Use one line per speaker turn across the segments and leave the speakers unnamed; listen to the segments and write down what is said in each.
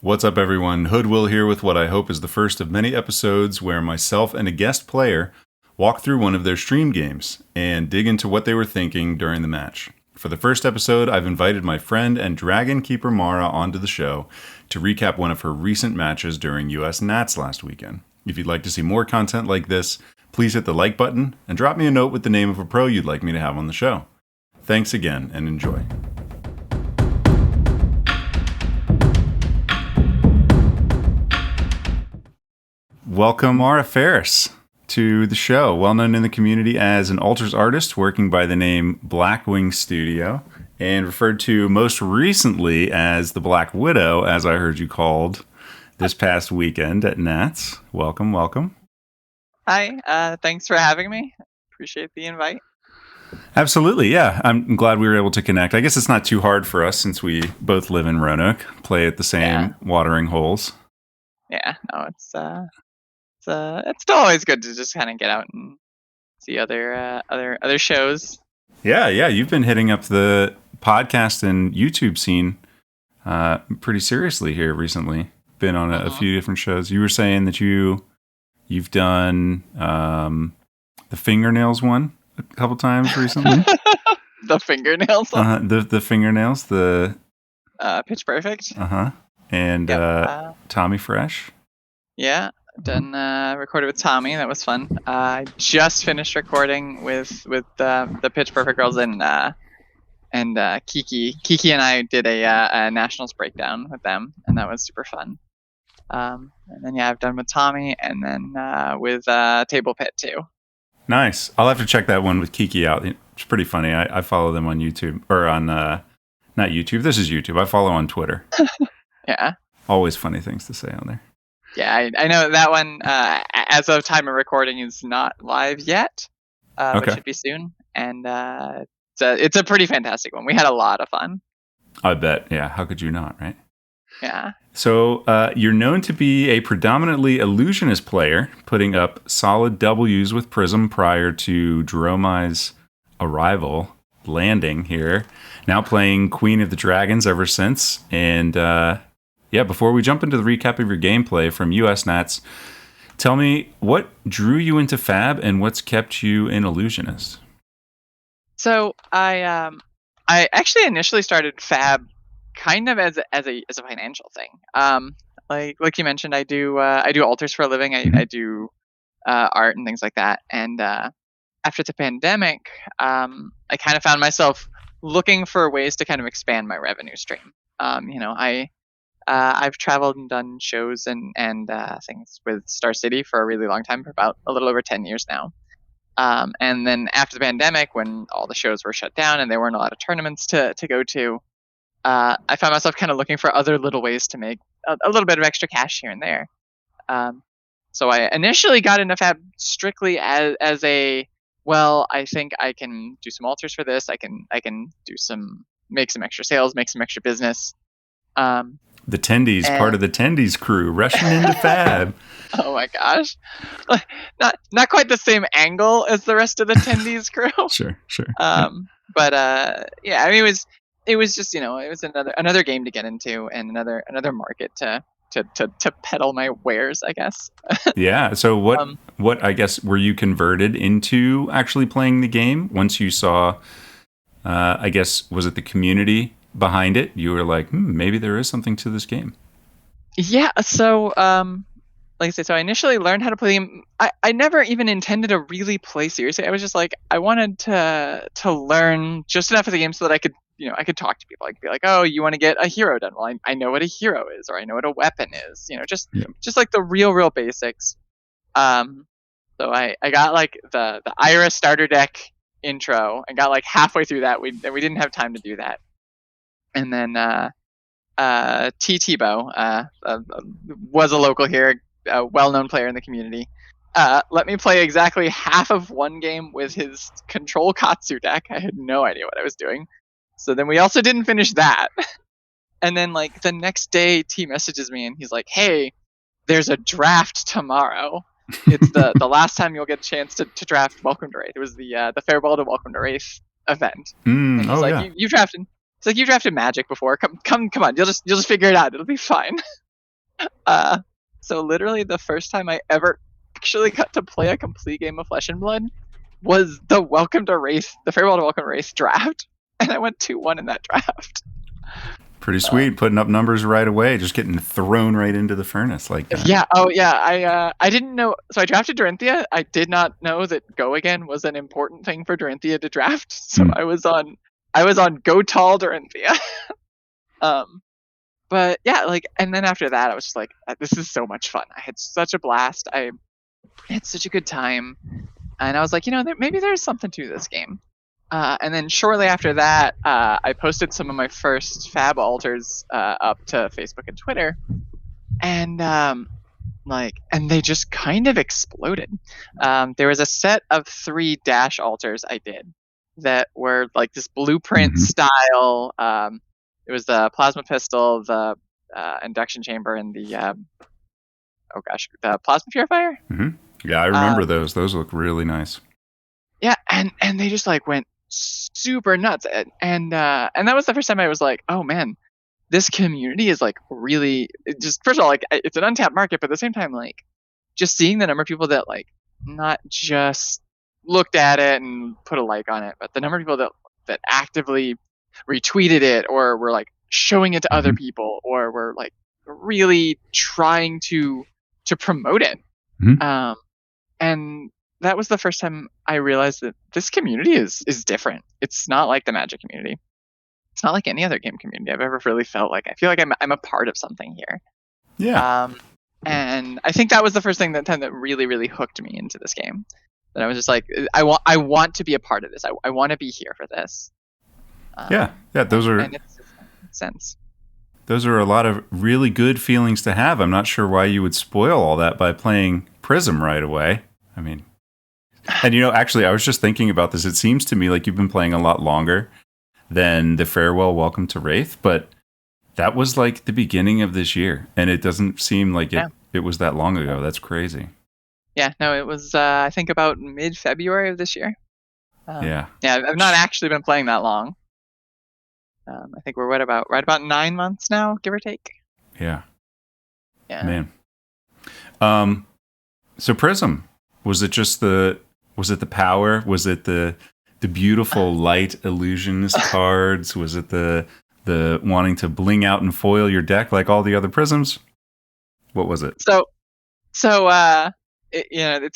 What's up, everyone? Hoodwill here with what I hope is the first of many episodes where myself and a guest player walk through one of their stream games and dig into what they were thinking during the match. For the first episode, I've invited my friend and Dragon Keeper Mara onto the show to recap one of her recent matches during US Nats last weekend. If you'd like to see more content like this, please hit the like button and drop me a note with the name of a pro you'd like me to have on the show. Thanks again and enjoy. Welcome, Mara Faris, to the show. Well known in the community as an altars artist working by the name Blackwing Studio, and referred to most recently as the Black Widow, as I heard you called this past weekend at Nats. Welcome, welcome.
Hi, thanks for having me. Appreciate the invite.
Absolutely, yeah. I'm glad we were able to connect. I guess it's not too hard for us since we both live in Roanoke, play at the same watering holes.
Yeah, no, it's still always good to just kind of get out and see other shows.
Yeah. You've been hitting up the podcast and YouTube scene pretty seriously here recently. Been on a few different shows. You were saying that you've done the fingernails one a couple times recently.
The fingernails one?
The fingernails, the
Pitch Perfect.
And Tommy Fresh.
Yeah, done recorded with Tommy. That was fun. I just finished recording with the Pitch Perfect girls and Kiki. Kiki and I did a Nationals breakdown with them, and that was super fun. And then I've done with Tommy, and then with Table Pit too.
Nice. I'll have to check that one with Kiki out. It's pretty funny. I follow them on YouTube, or on not YouTube. This is YouTube. I follow on Twitter.
Yeah.
Always funny things to say on there.
Yeah, I know that one, as of time of recording, is not live yet, but should be soon. And it's a pretty fantastic one. We had a lot of fun.
I bet. Yeah. How could you not, right?
Yeah.
So you're known to be a predominantly illusionist player, putting up solid W's with Prism prior to Dromai's arrival, landing here. Now playing Queen of the Dragons ever since. And before we jump into the recap of your gameplay from US Nats, tell me what drew you into Fab and what's kept you an illusionist.
So I actually initially started Fab kind of as a financial thing. Like you mentioned, I do altars for a living. I do art and things like that. And after the pandemic, I kind of found myself looking for ways to kind of expand my revenue stream. I've traveled and done shows and things with Star City for a really long time, for about a little over 10 years now. And then after the pandemic, when all the shows were shut down and there weren't a lot of tournaments to go to, I found myself kind of looking for other little ways to make a little bit of extra cash here and there. So I initially got into Fab strictly as I think I can do some altars for this. I can make some extra sales, make some extra business.
The Tendies, part of the Tendies crew, rushing into Fab.
Oh my gosh. Not quite the same angle as the rest of the Tendies crew.
Sure.
But I mean, it was just, it was another game to get into and another market to peddle my wares, I guess.
Yeah. So what I guess were you converted into actually playing the game once you saw? I guess was it the community behind it? You were like, maybe there is something to this game. Yeah.
So like I said, so I initially learned how to play the game. I never even intended to really play seriously. I was just like, I wanted to learn just enough of the game so that I could talk to people. I could be like, oh, you want to get a hero done? Well, I know what a hero is, or I know what a weapon is. Just like the real basics. So I got like the Ira starter deck intro and got like halfway through that. We didn't have time to do that. And then T. Tebow was a local here, a well-known player in the community. Let me play exactly half of one game with his Control Katsu deck. I had no idea what I was doing. So then we also didn't finish that. And then like the next day, T messages me and he's like, "Hey, there's a draft tomorrow. It's the last time you'll get a chance to draft Welcome to Wraith." It was the Farewell to Welcome to Wraith event. And he's like, "You drafted." It's like, "You drafted Magic before. Come on. You'll just figure it out. It'll be fine." So literally the first time I ever actually got to play a complete game of Flesh and Blood was the Farewell to Welcome to Race draft, and I went 2-1 in that draft.
Pretty sweet, putting up numbers right away, just getting thrown right into the furnace like that.
Yeah. Oh, yeah. I didn't know. So I drafted Dorinthia. I did not know that Go Again was an important thing for Dorinthia to draft. So I was on Go Tall Dorinthia. But yeah, like, and then after that, I was just like, this is so much fun. I had such a blast. I had such a good time, and I was like, maybe there's something to this game. And then shortly after that, I posted some of my first Fab altars up to Facebook and Twitter, and and they just kind of exploded. There was a set of 3 dash altars I did that were like this blueprint style. It was the plasma pistol, the induction chamber, and the the plasma purifier.
Yeah, I remember those. Those look really nice.
Yeah, and they just like went super nuts, and that was the first time I was like, oh man, this community is like really just, first of all, like, it's an untapped market, but at the same time, like, just seeing the number of people that like not just looked at it and put a like on it, but the number of people that actively retweeted it or were like showing it to other people or were like really trying to promote it. And that was the first time I realized that this community is different. It's not like the Magic community. It's not like any other game community I've ever really felt like. I feel like I'm a part of something here.
Yeah.
And I think that was the first thing that really, really hooked me into this game. That I was just like, I want to be a part of this. I want to be here for this.
Yeah. Those are.
And it's sense.
Those are a lot of really good feelings to have. I'm not sure why you would spoil all that by playing Prism right away. I mean, and actually, I was just thinking about this. It seems to me like you've been playing a lot longer than the Farewell Welcome to Wraith, but that was like the beginning of this year, and it doesn't seem like it was that long ago. That's crazy.
Yeah, no, it was, I think, about mid-February of this year.
Yeah,
I've not actually been playing that long. I think we're right about 9 months now, give or take.
Yeah. Man. So Prism, was it the power? Was it the beautiful light illusions cards? Was it the wanting to bling out and foil your deck like all the other Prisms? What was it?
It's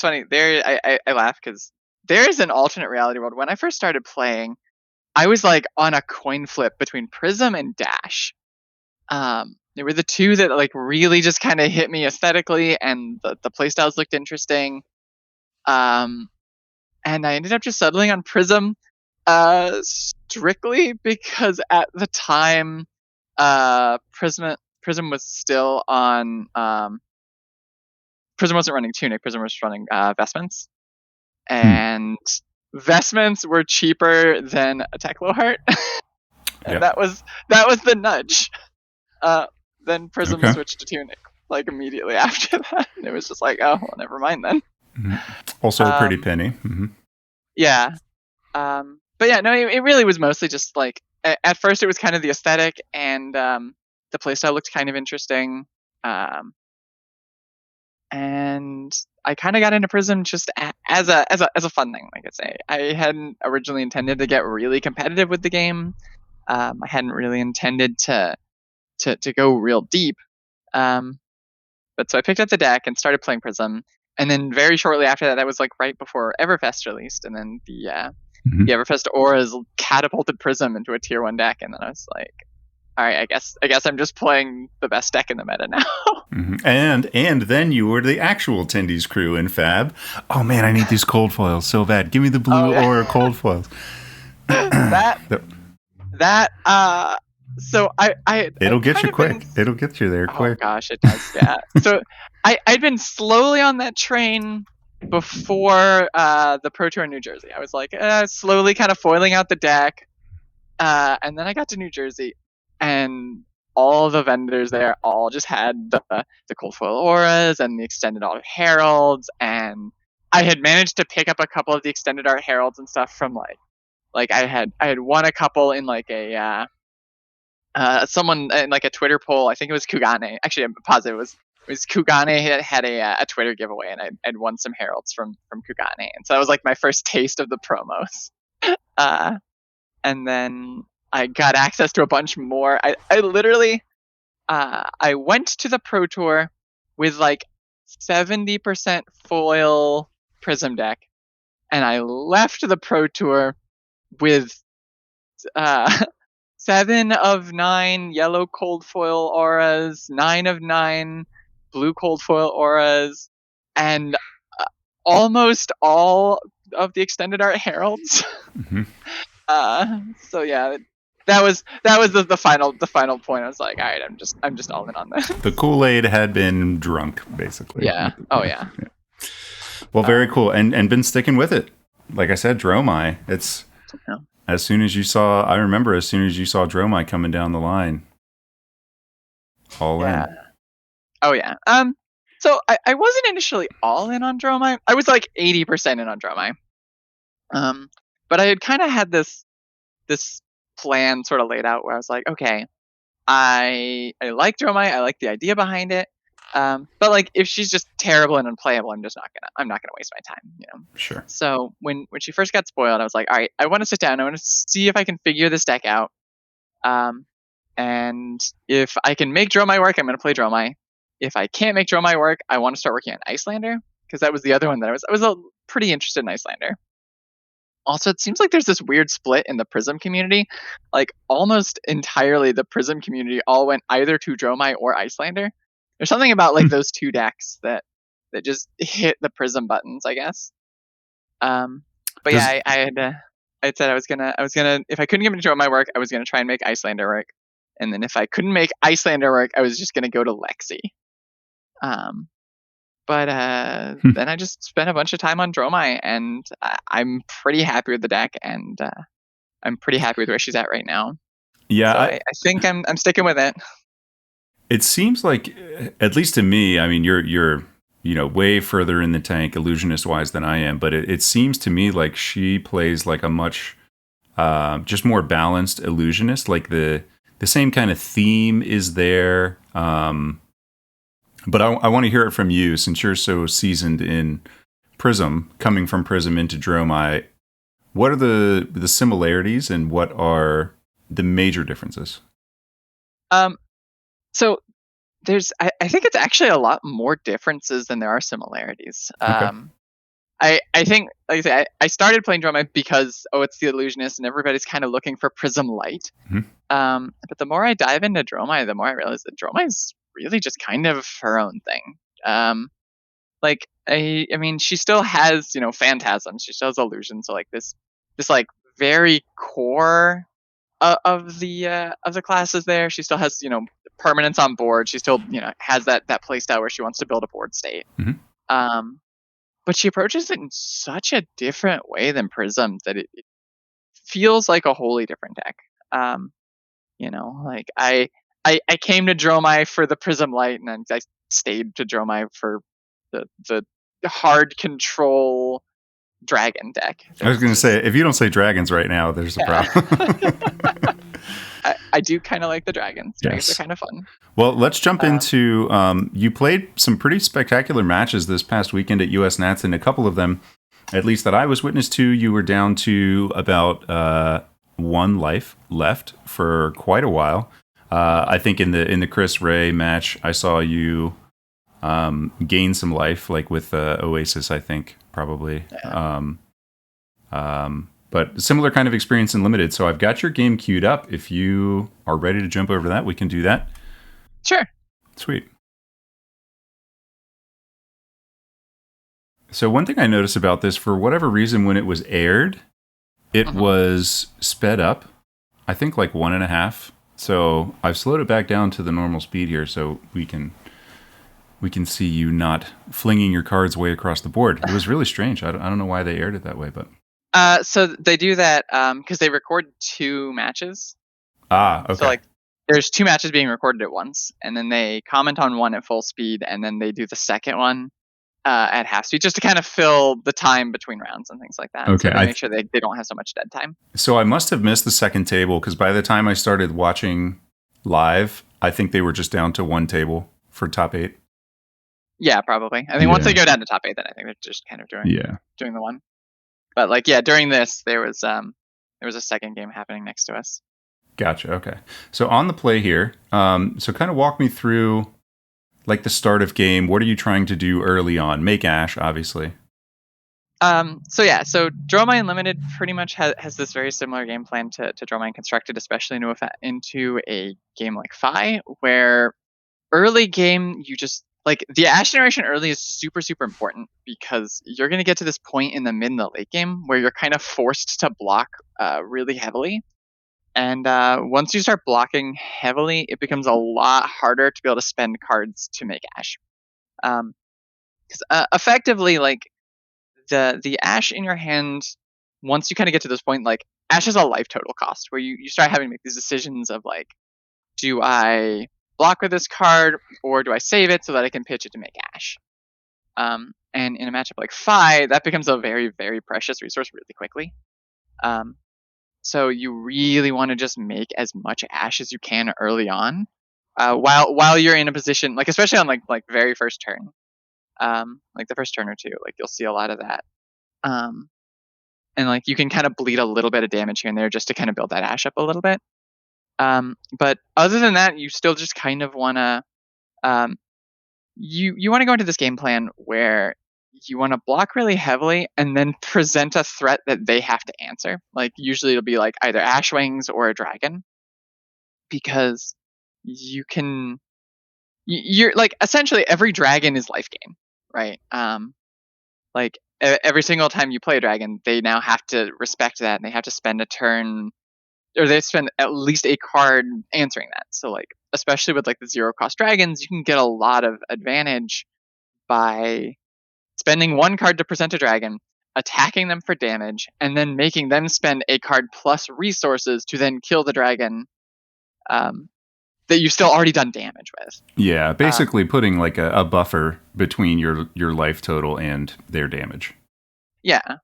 funny. I laugh because there is an alternate reality world. When I first started playing, I was like on a coin flip between Prism and Dash. They were the two that like really just kind of hit me aesthetically, and the playstyles looked interesting. And I ended up just settling on Prism, strictly because at the time, Prism was still on. Prism wasn't running Tunic. Prism was running Vestments, and Vestments were cheaper than a Teklo-Heart. And that was the nudge. Then Prism switched to Tunic like immediately after that. And it was just like, oh, well, never mind then.
Also a pretty penny.
Yeah. But yeah, no, it really was mostly just like, at first it was kind of the aesthetic, and the playstyle looked kind of interesting. And I kind of got into Prism just as a fun thing, like I say. I hadn't originally intended to get really competitive with the game. I hadn't really intended to go real deep. But so I picked up the deck and started playing Prism. And then very shortly after that was like right before Everfest released, and then the Everfest auras catapulted Prism into a tier 1 deck, and then I was like, all right, I guess I'm just playing the best deck in the meta now.
And then you were the actual Tendies crew in Fab. Oh man, I need these cold foils so bad. Give me the blue aura cold foils.
So
it'll get you quick. It'll get you there quick.
Oh gosh, it does. Yeah. So I'd been slowly on that train before the Pro Tour in New Jersey. I was like slowly kind of foiling out the deck, and then I got to New Jersey, and all the vendors there all just had the cold foil auras and the extended art heralds, and I had managed to pick up a couple of the extended art heralds and stuff from like I had won a couple in like a someone in like a Twitter poll, I think it was Kugane. Actually, I'm positive it was Kugane had a Twitter giveaway, and I'd won some heralds from Kugane, and so that was like my first taste of the promos. And then I got access to a bunch more. I literally I went to the Pro Tour with like 70% foil Prism deck, and I left the Pro Tour with 7 of 9 yellow cold foil auras, 9 of 9 blue cold foil auras, and almost all of the extended art heralds.
Mm-hmm.
So yeah, that was the final point. I was like, all right, I'm just all in on this.
The Kool-Aid had been drunk, basically.
Yeah. Oh yeah.
Well, very cool, and been sticking with it. Like I said, Dromai. It's as soon as you saw Dromai coming down the line, all in.
Oh yeah. So I wasn't initially all in on Dromai. I was like 80% in on Dromai. But I had kind of had this plan sort of laid out where I was like, okay, I like Dromai, I like the idea behind it. But like if she's just terrible and unplayable, I'm not gonna waste my time, you know.
Sure.
So when she first got spoiled, I was like, all right, I want to sit down, I want to see if I can figure this deck out. And if I can make Dromai work, I'm gonna play Dromai. If I can't make Dromai work, I want to start working on Icelander, because that was the other one that I was pretty interested in Icelander. Also, it seems like there's this weird split in the Prism community. Like almost entirely, the Prism community all went either to Dromai or Icelander. There's something about like those two decks that just hit the Prism buttons, I guess. But yeah, I had said I was gonna if I couldn't get into Dromai work, I was gonna try and make Icelander work, and then if I couldn't make Icelander work, I was just gonna go to Lexi. But then I just spent a bunch of time on Dromai, and I'm pretty happy with the deck, and I'm pretty happy with where she's at right now.
Yeah,
so I think I'm sticking with it.
It seems like, at least to me, I mean, you're way further in the tank illusionist wise than I am, but it seems to me like she plays like a much just more balanced illusionist. Like the same kind of theme is there. But I want to hear it from you, since you're so seasoned in Prism, coming from Prism into Dromai. What are the similarities, and what are the major differences?
So there's, I think it's actually a lot more differences than there are similarities.
Okay.
I think, like I say, I started playing Dromai because, it's the illusionist, and everybody's kind of looking for Prism Light.
Mm-hmm.
But the more I dive into Dromai, the more I realize that Dromai's really just kind of her own thing. Like I mean, she still has, phantasms, she still has illusions. So like this like very core of the classes there. She still has, permanence on board. She still, has that play style where she wants to build a board state.
Mm-hmm.
But she approaches it in such a different way than Prism that it feels like a wholly different deck. Like I came to Dromai for the Prism Light, and then I stayed to Dromai for the hard control dragon deck.
I was going to say, if you don't say dragons right now, there's a problem.
I do kind of like the dragons. Dragons are kind of fun.
Well, let's jump into, you played some pretty spectacular matches this past weekend at US Nats, and a couple of them, at least that I was witness to, you were down to about 1 life left for quite a while. I think in the Chris Ray match, I saw you gain some life, like with Oasis, I think, probably.
Yeah.
But similar kind of experience in Limited. So I've got your game queued up. If you are ready to jump over that, we can do that.
Sure.
Sweet. So one thing I noticed about this, for whatever reason, when it was aired, it was sped up, I think like 1.5. So I've slowed it back down to the normal speed here, so we can see you not flinging your cards way across the board. It was really strange. I don't know why they aired it that way, but
so they do that because they record 2 matches.
Okay.
So like there's 2 matches being recorded at once, and then they comment on one at full speed, and then they do the second one at half speed, just to kind of fill the time between rounds and things like that.
Okay.
So make sure they don't have so much dead time.
So I must have missed the second table, because by the time I started watching live, I think they were just down to one table for top 8.
Yeah, probably. I think once they
Yeah.
go down to top 8, then I think they're just kind of doing
Yeah.
the one. But like, yeah, during this, there was a second game happening next to us.
Gotcha. Okay. So on the play here, so kind of walk me through like the start of game. What are you trying to do early on? Make Ash, obviously.
So Dromai Unlimited pretty much has this very similar game plan to Dromai Constructed, especially into a game like Fi, where early game you just like the Ash generation early is super super important because you're gonna get to this point in the mid and the late game where you're kind of forced to block really heavily. And once you start blocking heavily, it becomes a lot harder to be able to spend cards to make Ash. Because effectively, like the Ash in your hand, once you kind of get to this point, like Ash has a life total cost where you start having to make these decisions of like, do I block with this card or do I save it so that I can pitch it to make Ash? And in a matchup like Fi, that becomes a very, very precious resource really quickly. So you really want to just make as much Ash as you can early on, while you're in a position, like especially on like very first turn, like the first turn or two, like you'll see a lot of that. And like you can kind of bleed a little bit of damage here and there just to kind of build that Ash up a little bit. But other than that, you still just kind of want to you want to go into this game plan where you want to block really heavily and then present a threat that they have to answer. Like usually it'll be like either Ash Wings or a dragon, because you're like essentially every dragon is life gain, right? Like every single time you play a dragon, they now have to respect that and they have to spend a turn, or they spend at least a card answering that. So like especially with like the 0-cost dragons, you can get a lot of advantage by spending one card to present a dragon, attacking them for damage, and then making them spend a card plus resources to then kill the dragon that you've still already done damage with.
Yeah, basically putting like a buffer between your life total and their damage.
Yeah.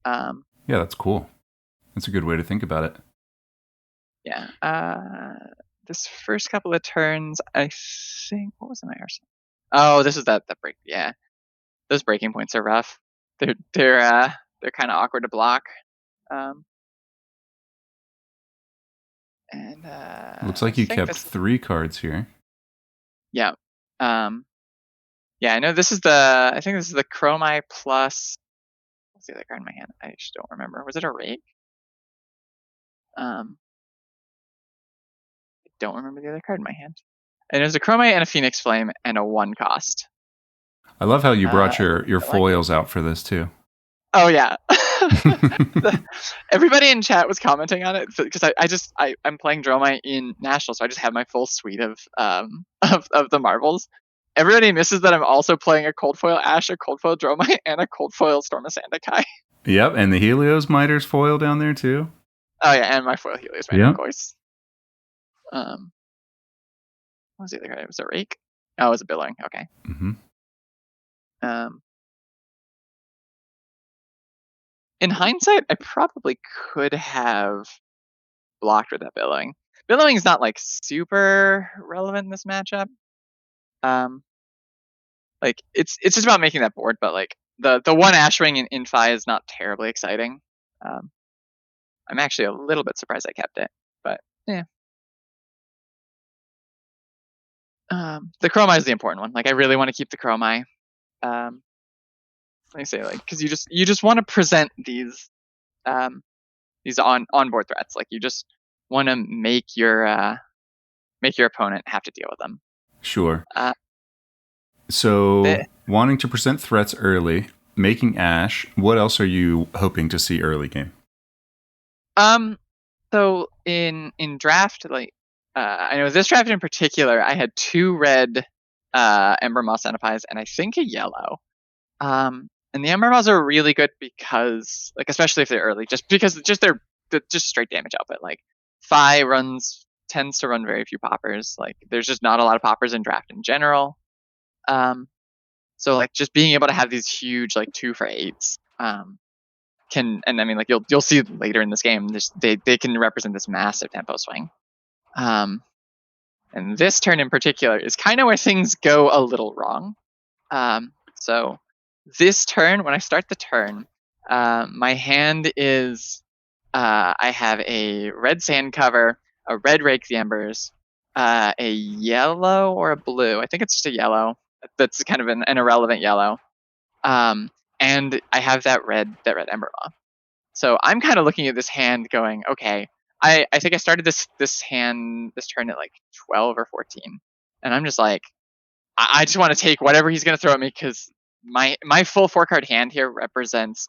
Yeah, that's cool. That's a good way to think about it.
Yeah. This first couple of turns, I think, what was my arsenal? Oh, this is that break. Yeah, those breaking points are rough. They're kind of awkward to block. And
Looks like you kept 3 cards here.
Yeah. Yeah, I know this is I think this is the Dromai plus. What's the other card in my hand? I just don't remember. Was it a Rake? I don't remember the other card in my hand. And there's a Dromai and a Phoenix Flame and a 1-cost.
I love how you brought your foils out for this too.
Oh yeah. Everybody in chat was commenting on it because I'm playing Dromai in National, so I just have my full suite of the marbles. Everybody misses that I'm also playing a cold foil Ash, a cold foil Dromai, and a cold foil Storm of Sandakai.
Yep, and the Helios Miter's foil down there too.
Oh yeah, and my foil Helios Miter, of course. What was the other guy? Was it Rake? Oh, it was a Billowing. Okay.
Mm-hmm.
In hindsight, I probably could have blocked with that Billowing. Billowing is not like super relevant in this matchup. Like it's just about making that board, but like the one Ashwing in Fi is not terribly exciting. I'm actually a little bit surprised I kept it, but yeah. The Dromai is the important one. Like I really want to keep the Dromai. Let me say, like, because you just want to present these onboard threats. Like you just want to make your opponent have to deal with them.
Sure. So wanting to present threats early, making Ash. What else are you hoping to see early game?
So in draft, like I know this draft in particular, I had 2 red Ember Moss Enterprise and I think a yellow. And the Ember Moss are really good because, like, especially if they're early, just because they're just straight damage output. Like Fi tends to run very few poppers. Like there's just not a lot of poppers in draft in general. So like just being able to have these huge like 2 for 8s and I mean like you'll see later in this game, they can represent this massive tempo swing. And this turn in particular is kind of where things go a little wrong. So this turn, when I start the turn, my hand is I have a red sand cover, a red rake the embers, a yellow or a blue. I think it's just a yellow. That's kind of an irrelevant yellow. And I have that red ember maw. So I'm kind of looking at this hand, going, okay. I think I started this turn at like 12 or 14, and I'm just like, I just want to take whatever he's gonna throw at me, because my full 4-card hand here represents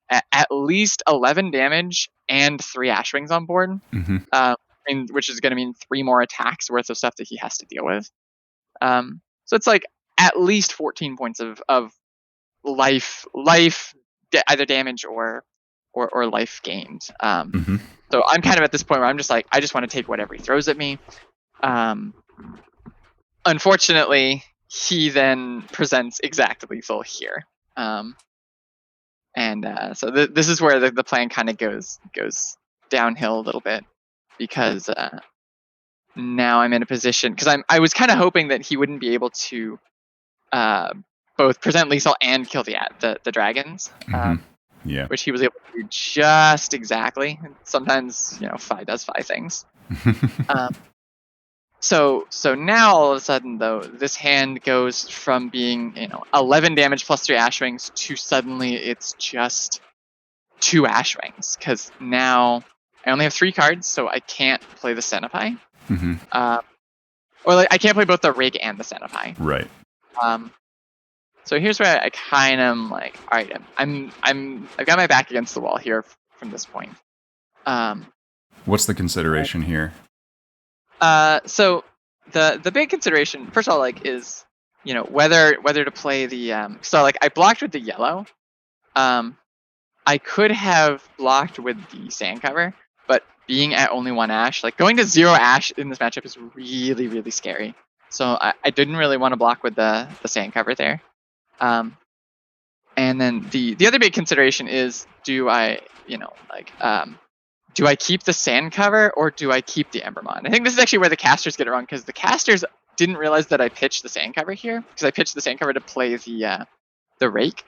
at least 11 damage and 3 ash wings on board, which is gonna mean 3 more attacks worth of stuff that he has to deal with. So it's like at least 14 points of life either damage or life gained. So I'm kind of at this point where I'm just like, I just want to take whatever he throws at me. Unfortunately, he then presents exact lethal here. So this is where the plan kind of goes downhill a little bit, because now I'm in a position, because I was kind of hoping that he wouldn't be able to both present lethal and kill the dragons.
Yeah.
Which he was able to do just exactly. Sometimes, 5 does 5 things. So now all of a sudden, though, this hand goes from being 11 damage plus 3 ash wings to suddenly it's just 2 ash wings, because now I only have 3 cards, so I can't play the Cenopai. Or like I can't play both the Rig and the Cenopai.
Right.
So here's where I kind of am like, all right, I've got my back against the wall here from this point.
What's the consideration here?
So the big consideration, first of all, like, is whether to play the so like I blocked with the yellow. I could have blocked with the sand cover, but being at only 1 ash, like going to 0 ash in this matchup is really, really scary. So I didn't really want to block with the sand cover there. And then the other big consideration is, do I keep the sand cover or do I keep the Ember Maw? I think this is actually where the casters get it wrong, because the casters didn't realize that I pitched the sand cover here, because I pitched the sand cover to play the rake.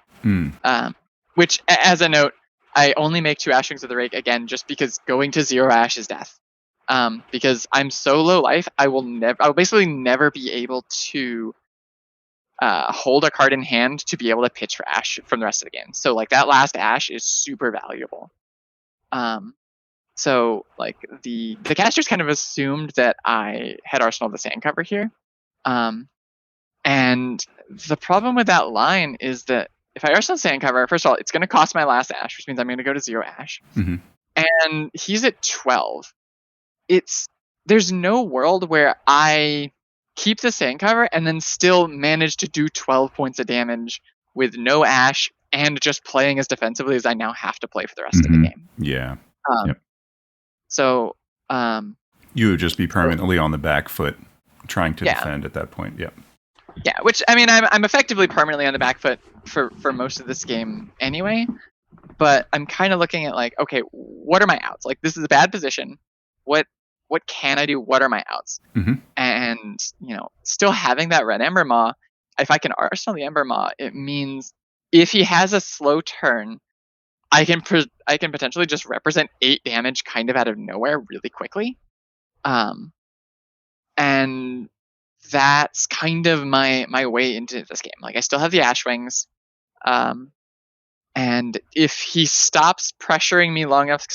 Which, as a note, I only make 2 ash wings with the rake, again, just because going to 0 ash is death. Because I'm so low life, I will basically never be able to hold a card in hand to be able to pitch for ash from the rest of the game. So like that last ash is super valuable. So like the casters kind of assumed that I had Arsenal the sand cover here. And the problem with that line is that if I Arsenal sand cover, first of all, it's going to cost my last ash, which means I'm going to go to 0 ash. And he's at 12. There's no world where I keep the sand cover and then still manage to do 12 points of damage with no ash and just playing as defensively as I now have to play for the rest of the game.
Yeah.
So
you would just be permanently on the back foot trying to defend at that point. Yeah.
Yeah, which, I mean, I'm effectively permanently on the back foot for most of this game anyway. But I'm kind of looking at like, okay, what are my outs? Like, this is a bad position. What can I do? What are my outs? And, still having that red Ember Maw, if I can Arsenal the Ember Maw, it means if he has a slow turn, I can potentially just represent 8 damage kind of out of nowhere really quickly. And that's kind of my way into this game. Like, I still have the Ash Wings. And if he stops pressuring me long enough,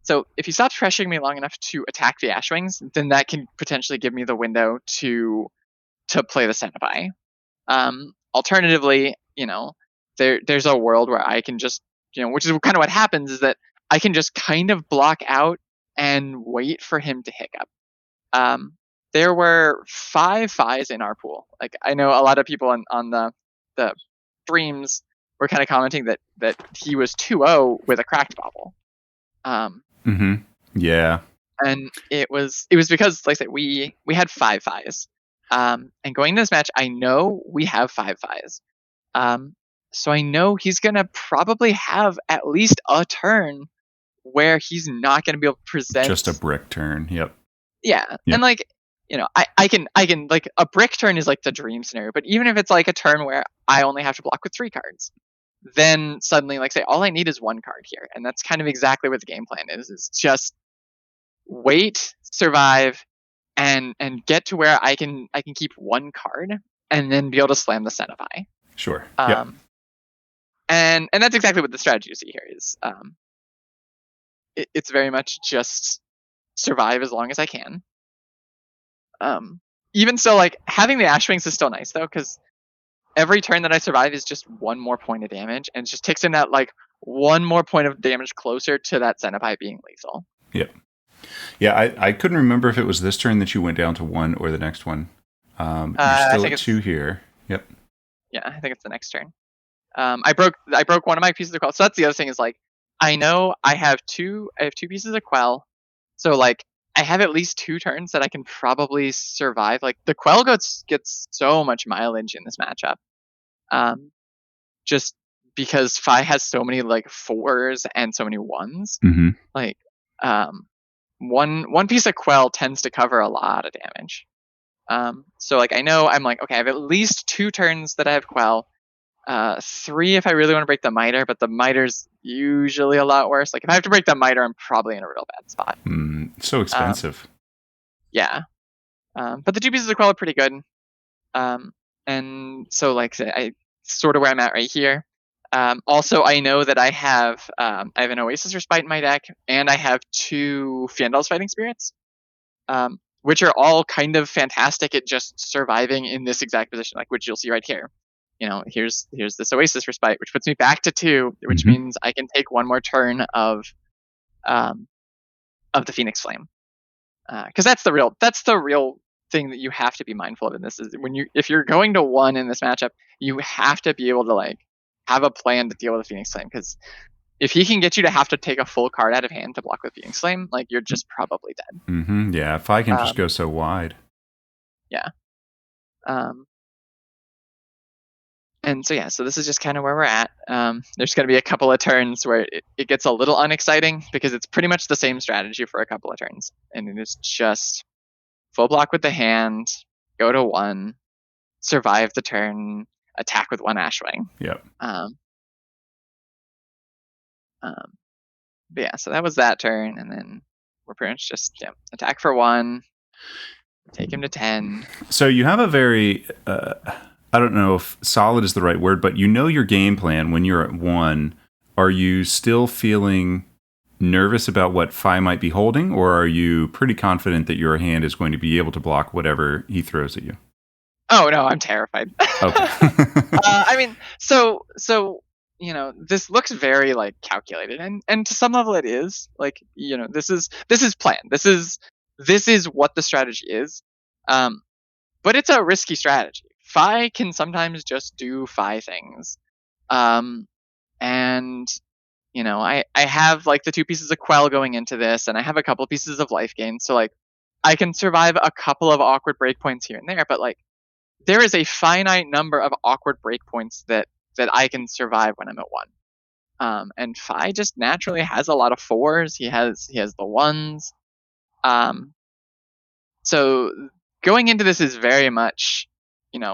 so if he stops pressuring me long enough to attack the Ash Wings, then that can potentially give me the window to play the Cenopai. Alternatively, there's a world where I can just, which is kind of what happens, is that I can just kind of block out and wait for him to hiccup. There were 5 Fis in our pool. Like, I know a lot of people on the streams were kind of commenting that he was 2-0 with a cracked bobble.
Yeah.
And it was because, like I said, we had 5 Fis. And going into this match, I know we have 5 Fis. So I know he's gonna probably have at least a turn where he's not gonna be able to present
just a brick turn. Yep.
Yeah. And like, I can like a brick turn is like the dream scenario, but even if it's like a turn where I only have to block with 3 cards, then suddenly like say all I need is 1 card here, and that's kind of exactly what the game plan is just wait, survive, and get to where I can keep 1 card and then be able to slam the Cenobi.
Sure. Yeah.
And that's exactly what the strategy you see here is. It's very much just survive as long as I can. Even still, like having the Ash Wings is still nice though, because every turn that I survive is just 1 more point of damage, and it just takes in that like 1 more point of damage closer to that Cenobi being lethal.
Yep. Yeah, I couldn't remember if it was this turn that you went down to 1 or the next one. You're still at 2 here. Yep.
Yeah, I think it's the next turn. I broke one of my pieces of Quell, so that's the other thing is like I know I have 2 pieces of Quell, so like I have at least 2 turns that I can probably survive. Like the Quell gets so much mileage in this matchup, just because Fi has so many like 4s and so many 1s.
Mm-hmm.
Like one piece of Quell tends to cover a lot of damage. So like I know I'm like okay, I have at least 2 turns that I have Quell. 3 if I really want to break the Miter, but the Miter's usually a lot worse. Like if I have to break the Miter, I'm probably in a real bad spot.
So expensive.
Yeah. But the 2 pieces of Quell are pretty good. And so like I sort of where I'm at right here. Also, I know that I have an Oasis Respite in my deck, and I have 2 Fiendal's Fighting Spirits, which are all kind of fantastic at just surviving in this exact position, like which you'll see right here. Here's this Oasis Respite, which puts me back to 2, which means I can take 1 more turn of the Phoenix Flame, because that's the real thing that you have to be mindful of in this is if you're going to 1 in this matchup, you have to be able to like have a plan to deal with the Phoenix Flame, because if he can get you to have to take a full card out of hand to block with Phoenix Flame, like you're just probably dead.
Mm-hmm. Yeah, if I can just go so wide.
Yeah. And so so this is just kind of where we're at. There's going to be a couple of turns where it gets a little unexciting because it's pretty much the same strategy for a couple of turns, and it is just full block with the hand, go to 1, survive the turn, attack with 1 Ashwing.
Yep.
But yeah, so that was that turn, and then we're pretty much just attack for 1, take him to 10.
So you have a very I don't know if solid is the right word, but you know your game plan when you're at 1. Are you still feeling nervous about what Fi might be holding, or are you pretty confident that your hand is going to be able to block whatever he throws at you?
Oh no, I'm terrified. Okay. I mean, so this looks very like calculated, and to some level it is. Like this is planned. This is what the strategy is. But it's a risky strategy. Fi can sometimes just do Fi things. And I have like the 2 pieces of Quell going into this, and I have a couple pieces of life gain, so like I can survive a couple of awkward breakpoints here and there, but like there is a finite number of awkward breakpoints that I can survive when I'm at 1. And Fi just naturally has a lot of 4s. He has the 1s. So going into this is very much, it's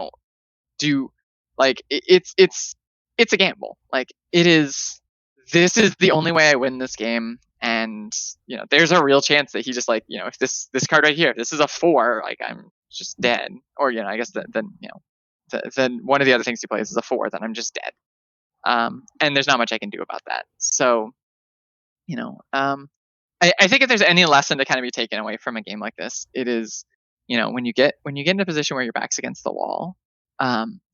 a gamble. Like this is the only way I win this game. And, there's a real chance that he just like, if this card right here, if this is a 4, like I'm just dead. Or, I guess then one of the other things he plays is a 4, then I'm just dead. And there's not much I can do about that. So, I think if there's any lesson to kind of be taken away from a game like this, it is, when you get in a position where your back's against the wall,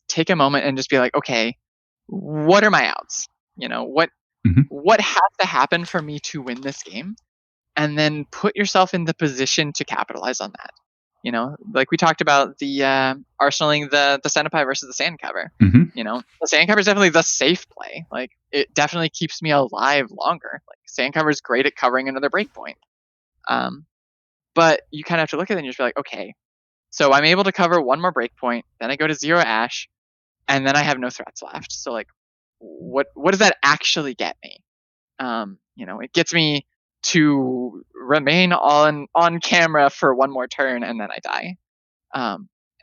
take a moment and just be like, okay, what are my outs? What has to happen for me to win this game? And then put yourself in the position to capitalize on that. Like we talked about the arsenaling the Cenobi versus the Sand Cover. The Sand Cover is definitely the safe play. Like it definitely keeps me alive longer. Like Sand Cover is great at covering another breakpoint. But you kind of have to look at it and just be like, okay, so I'm able to cover 1 more breakpoint, then I go to 0 Ash, and then I have no threats left. So like, what does that actually get me? It gets me to remain on camera for one more turn and then I die.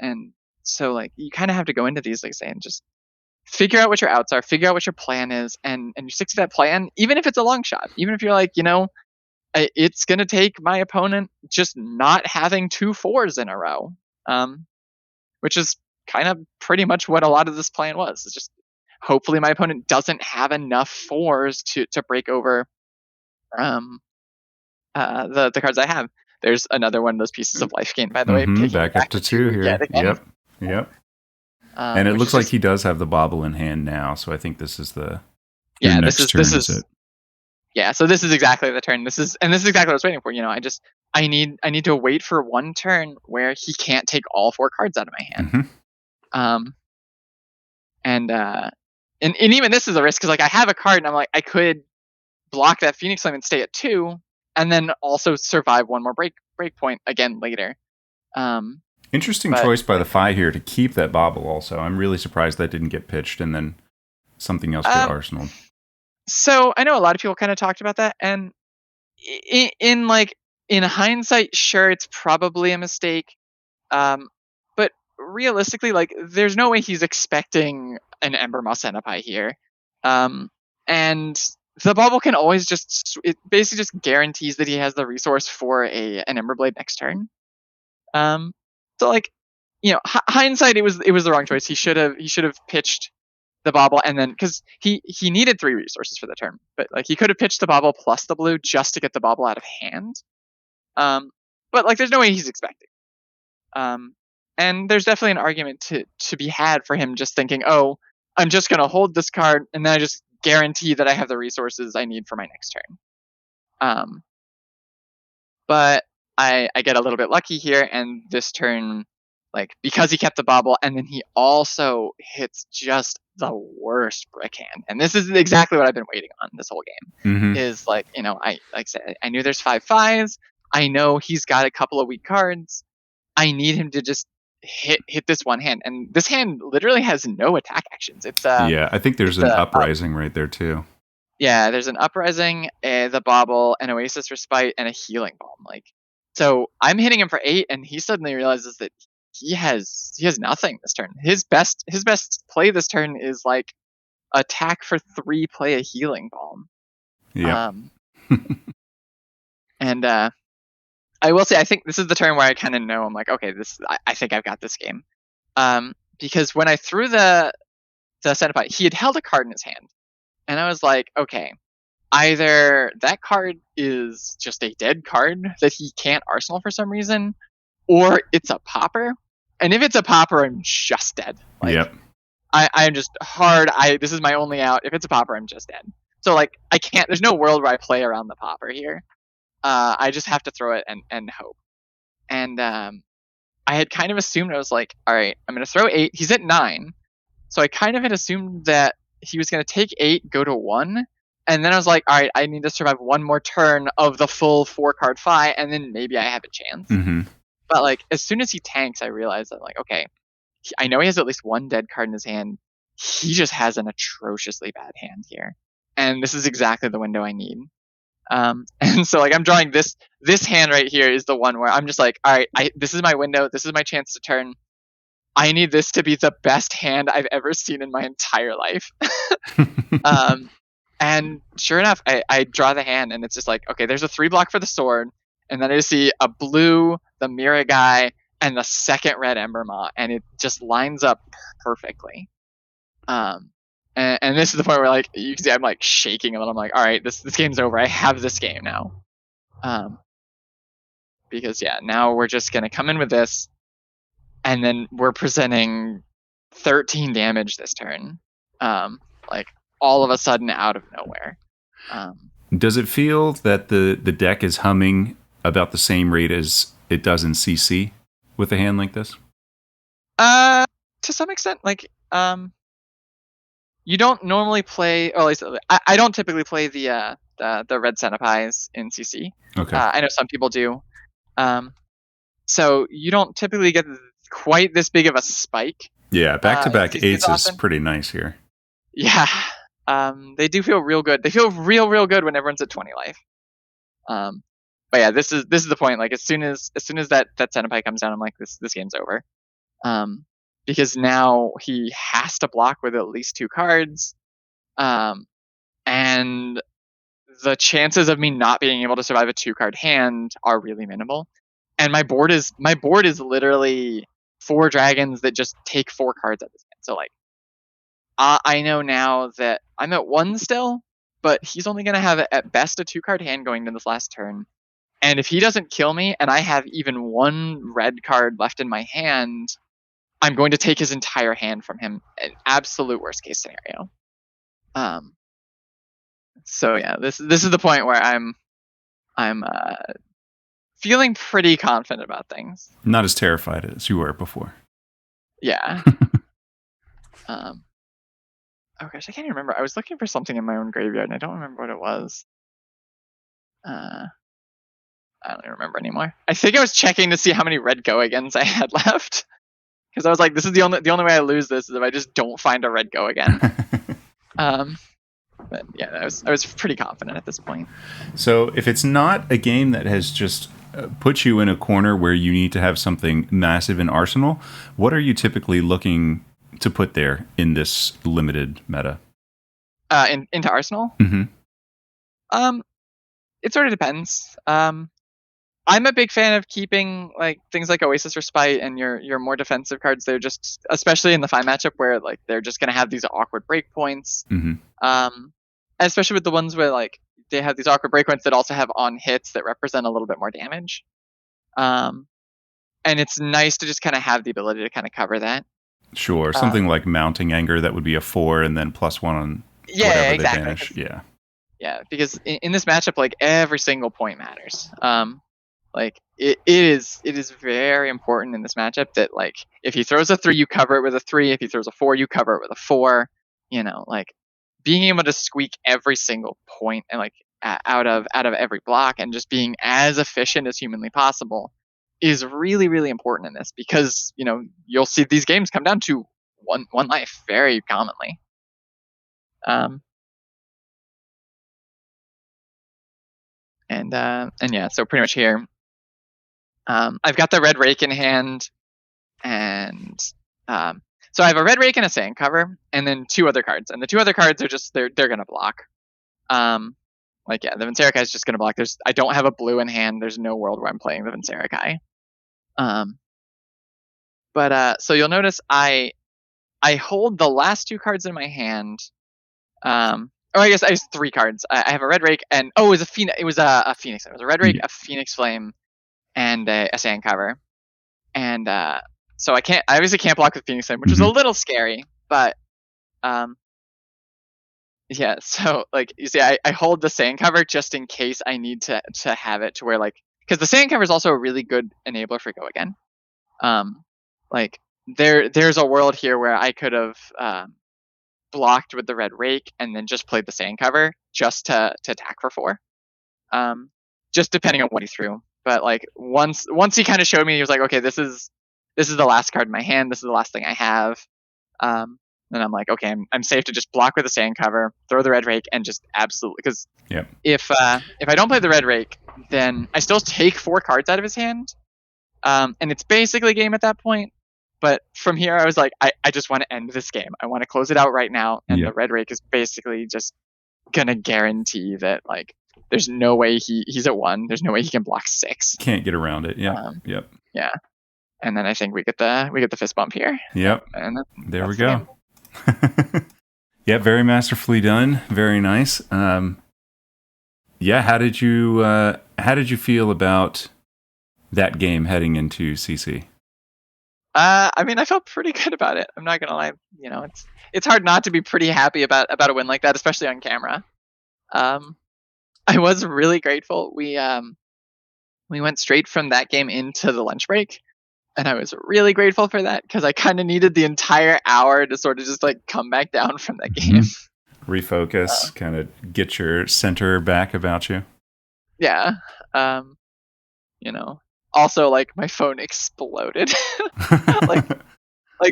And so like you kind of have to go into these, like saying, just figure out what your outs are, figure out what your plan is, and you stick to that plan, even if it's a long shot, even if you're like, it's gonna take my opponent just not having 2 4s in a row, which is kind of pretty much what a lot of this plan was. It's just hopefully my opponent doesn't have enough 4s to break over the cards I have. There's another one of those pieces of life gain, by the way.
Back up to 2 here. Yep. And it looks like he does have the bobble in hand now, so I think this is the next turn.
Yeah, so this is exactly the turn. This is exactly what I was waiting for. I need to wait for one turn where he can't take all 4 cards out of my hand. And even this is a risk because like I have a card and I'm like I could block that Phoenix Flame and stay at 2, and then also survive one more break point again later.
Interesting choice by the Phi here to keep that bobble. Also, I'm really surprised that didn't get pitched and then something else get arsenal.
So I know a lot of people kind of talked about that, and in hindsight, sure, it's probably a mistake. But realistically, like, there's no way he's expecting an Ember Moss Centipi here. And the bubble can always it basically just guarantees that he has the resource for an Emberblade next turn. So like, hindsight, it was the wrong choice. He should have pitched the bobble, and then because he needed 3 resources for the turn, but like he could have pitched the bobble plus the blue just to get the bobble out of hand. But like there's no way he's expecting. And there's definitely an argument to be had for him just thinking, oh, I'm just gonna hold this card and then I just guarantee that I have the resources I need for my next turn. But I get a little bit lucky here, and this turn, like, because he kept the bobble, and then he also hits just the worst brick hand. And this is exactly what I've been waiting on this whole game. Is like, I said, I knew there's 5 5s. I know he's got a couple of weak cards. I need him to just hit this one hand, and this hand literally has no attack actions. It's
I think there's an uprising right there too.
Yeah, there's an uprising, the bobble, an Oasis Respite, and a healing bomb. Like, so I'm hitting him for 8, and he suddenly realizes that he has nothing this turn. His best play this turn is like attack for 3, play a healing bomb.
Yeah.
And I will say, I think this is the turn where I kind of know I'm like, okay, I think I've got this game. Because when I threw the Centipi, he had held a card in his hand, and I was like, okay, either that card is just a dead card that he can't arsenal for some reason, or it's a popper. And if it's a popper, I'm just dead. Like,
yep.
I'm just hard. This is my only out. If it's a popper, I'm just dead. So like, I can't. There's no world where I play around the popper here. I just have to throw it and hope. And I had kind of assumed, I was like, all right, I'm going to throw 8. He's at 9. So I kind of had assumed that he was going to take 8, go to 1. And then I was like, all right, I need to survive one more turn of the full 4-card Phi, and then maybe I have a chance. But like, as soon as he tanks, I realized that, like, okay, I know he has at least 1 dead card in his hand. He just has an atrociously bad hand here. And this is exactly the window I need. And so like I'm drawing this hand right here is the one where I'm just like, all right, this is my window. This is my chance to turn. I need this to be the best hand I've ever seen in my entire life. And sure enough, I draw the hand, and it's just like, okay, there's a 3 block for the sword, and then I see a blue, the Mira guy, and the second red Ember Maw, and it just lines up perfectly. And this is the point where, like, you can see I'm like shaking a little. I'm like, all right, this game's over. I have this game now. Because now we're just gonna come in with this, and then we're presenting 13 damage this turn. Like all of a sudden out of nowhere.
Does it feel that the deck is humming about the same rate as it does in CC with a hand like this?
To some extent, like you don't normally play, or at least I don't typically play the red Centipis in CC.
Okay.
I know some people do. So you don't typically get quite this big of a spike.
Yeah, back-to-back 8s is pretty nice here.
Yeah. They do feel real good. They feel real good when everyone's at 20 life. But yeah, this is the point. Like as soon as that Senpai comes down, I'm like, this game's over. Because now he has to block with at least 2 cards. And the chances of me not being able to survive a 2-card hand are really minimal. And my board is literally 4 dragons that just take 4 cards at this hand. So like, I know now that I'm at 1 still, but he's only going to have at best a 2-card hand going into this last turn. And if he doesn't kill me and I have even 1 red card left in my hand, I'm going to take his entire hand from him. An absolute worst case scenario. So yeah, this is the point where I'm feeling pretty confident about things.
Not as terrified as you were before.
Yeah. Oh gosh, I can't even remember. I was looking for something in my own graveyard and I don't remember what it was. I don't even remember anymore. I think I was checking to see how many red go-agains I had left. Because I was like, this is the only way I lose this is if I just don't find a red go-again. But yeah, I was pretty confident at this point.
So if it's not a game that has just put you in a corner where you need to have something massive in Arsenal, what are you typically looking to put there in this limited meta?
Into Arsenal?
Mm-hmm.
It sort of depends. I'm a big fan of keeping like things like Oasis Respite and your more defensive cards. They're just, especially in the 5 matchup where like they're just gonna have these awkward breakpoints.
Mm-hmm.
Especially with the ones where like they have these awkward breakpoints that also have on hits that represent a little bit more damage. And it's nice to just kind of have the ability to kind of cover that.
Sure, something like Mounting Anger that would be a 4 and then +1 on whatever
exactly.
they banish. Yeah,
because in this matchup, like every single point matters. Like it is very important in this matchup that like if he throws a 3, you cover it with a 3. If he throws a 4, you cover it with a 4. You know, like being able to squeak every single point and like out of every block and just being as efficient as humanly possible is really, really important in this because, you know, you'll see these games come down to one life very commonly. And yeah, so pretty much here, I've got the red rake in hand, and so I have a red rake and a sand cover, and then 2 other cards, and the 2 other cards are just they're gonna block. Like yeah, the Vincerikai is just gonna block. I don't have a blue in hand. There's no world where I'm playing the Vincerikai. But so you'll notice I hold the last 2 cards in my hand. Or I guess I have 3 cards. I have a red rake and it was a phoenix. It was a phoenix. It was a red rake, a phoenix flame, and a sand cover. And so I obviously can't block with phoenix flame, which is a little scary. But yeah. So like you see, I hold the sand cover just in case I need to have it to where like because the sand cover is also a really good enabler for go again. Like there's a world here where I could have blocked with the red rake and then just played the sand cover just to attack for 4. Just depending on what he threw. But like once he kind of showed me, he was like, okay, this is the last card in my hand. This is the last thing I have. And I'm like, okay, I'm safe to just block with the sand cover, throw the red rake, and just absolutely because if I don't play the red rake, then I still take 4 cards out of his hand, and it's basically game at that point. But from here, I was like, I just want to end this game. I want to close it out right now. And the red rake is basically just gonna guarantee that like there's no way he's at 1. There's no way he can block 6.
Can't get around it. Yeah.
Yeah. And then I think we get the fist bump here.
Yep.
And
there we go. Yeah, very masterfully done. Very nice. Yeah, how did you feel about that game heading into CC?
I mean, I felt pretty good about it. I'm not gonna lie. You know, it's hard not to be pretty happy about a win like that, especially on camera. I was really grateful. We went straight from that game into the lunch break, and I was really grateful for that because I kind of needed the entire hour to sort of just like come back down from that game.
Refocus, kind of get your center back about you.
Yeah. You know. Also, like my phone exploded. like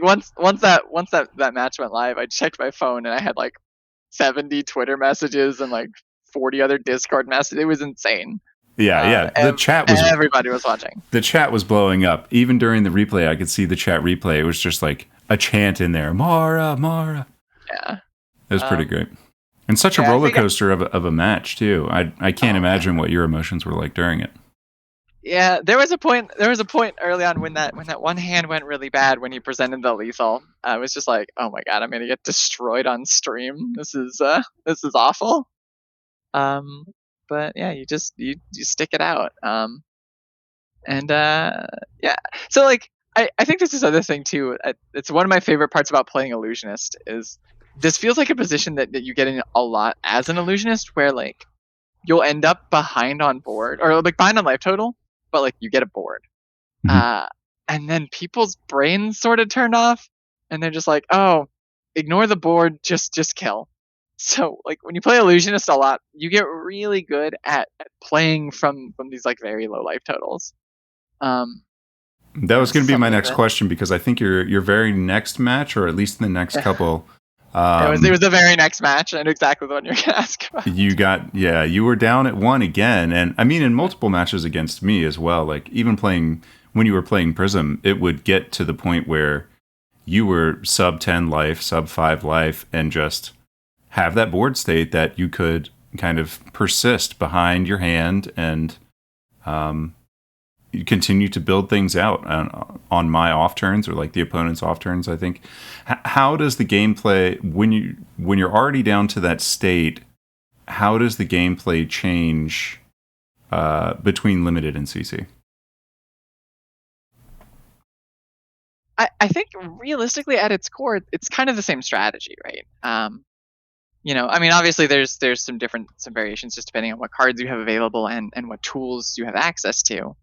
once that match went live, I checked my phone and I had like 70 Twitter messages and like 40 other Discord messages. It was insane.
Yeah.
Everybody was watching.
The chat was blowing up. Even during the replay, I could see the chat replay. It was just like a chant in there. Mara, Mara.
Yeah.
It was pretty great. And such a roller coaster of a match too. I can't imagine what your emotions were like during it.
Yeah, there was a point early on when that one hand went really bad when he presented the lethal. I was just like, oh my god, I'm gonna get destroyed on stream. This is awful. But yeah, you stick it out. Yeah. So like I think this is other thing too. It's one of my favorite parts about playing illusionist is this feels like a position that you get in a lot as an illusionist where like you'll end up behind on board or like behind on life total, but like you get a board.
Mm-hmm.
And then people's brains sort of turn off and they're just like, oh, ignore the board, just kill. So like when you play illusionist a lot, you get really good at playing from these like very low life totals.
That was going to be my next question because I think your very next match, or at least in the next couple,
it was the very next match. I know exactly the one you're going to ask about.
You were down at 1 again, and I mean in multiple matches against me as well. Like even when you were playing Prism, it would get to the point where you were sub 10 life, sub 5 life, and just have that board state that you could kind of persist behind your hand and you continue to build things out on my off turns or like the opponent's off turns. I think. How does the gameplay when you're already down to that state? How does the gameplay change between limited and CC?
I think realistically, at its core, it's kind of the same strategy, right? I mean, obviously, there's some variations just depending on what cards you have available and what tools you have access to.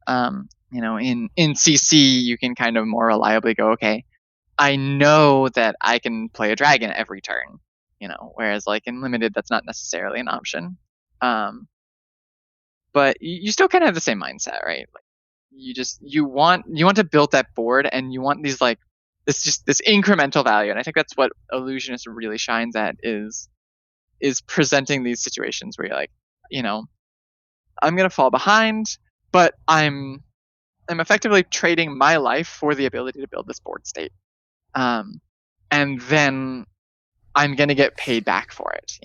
In CC, you can kind of more reliably go, okay, I know that I can play a dragon every turn, whereas like in limited, that's not necessarily an option. But you still kind of have the same mindset, right? Like you want to build that board and you want these like this incremental value. And I think that's what Illusionist really shines at is presenting these situations where you're like, I'm going to fall behind, but I'm effectively trading my life for the ability to build this board state. And then I'm going to get paid back for it,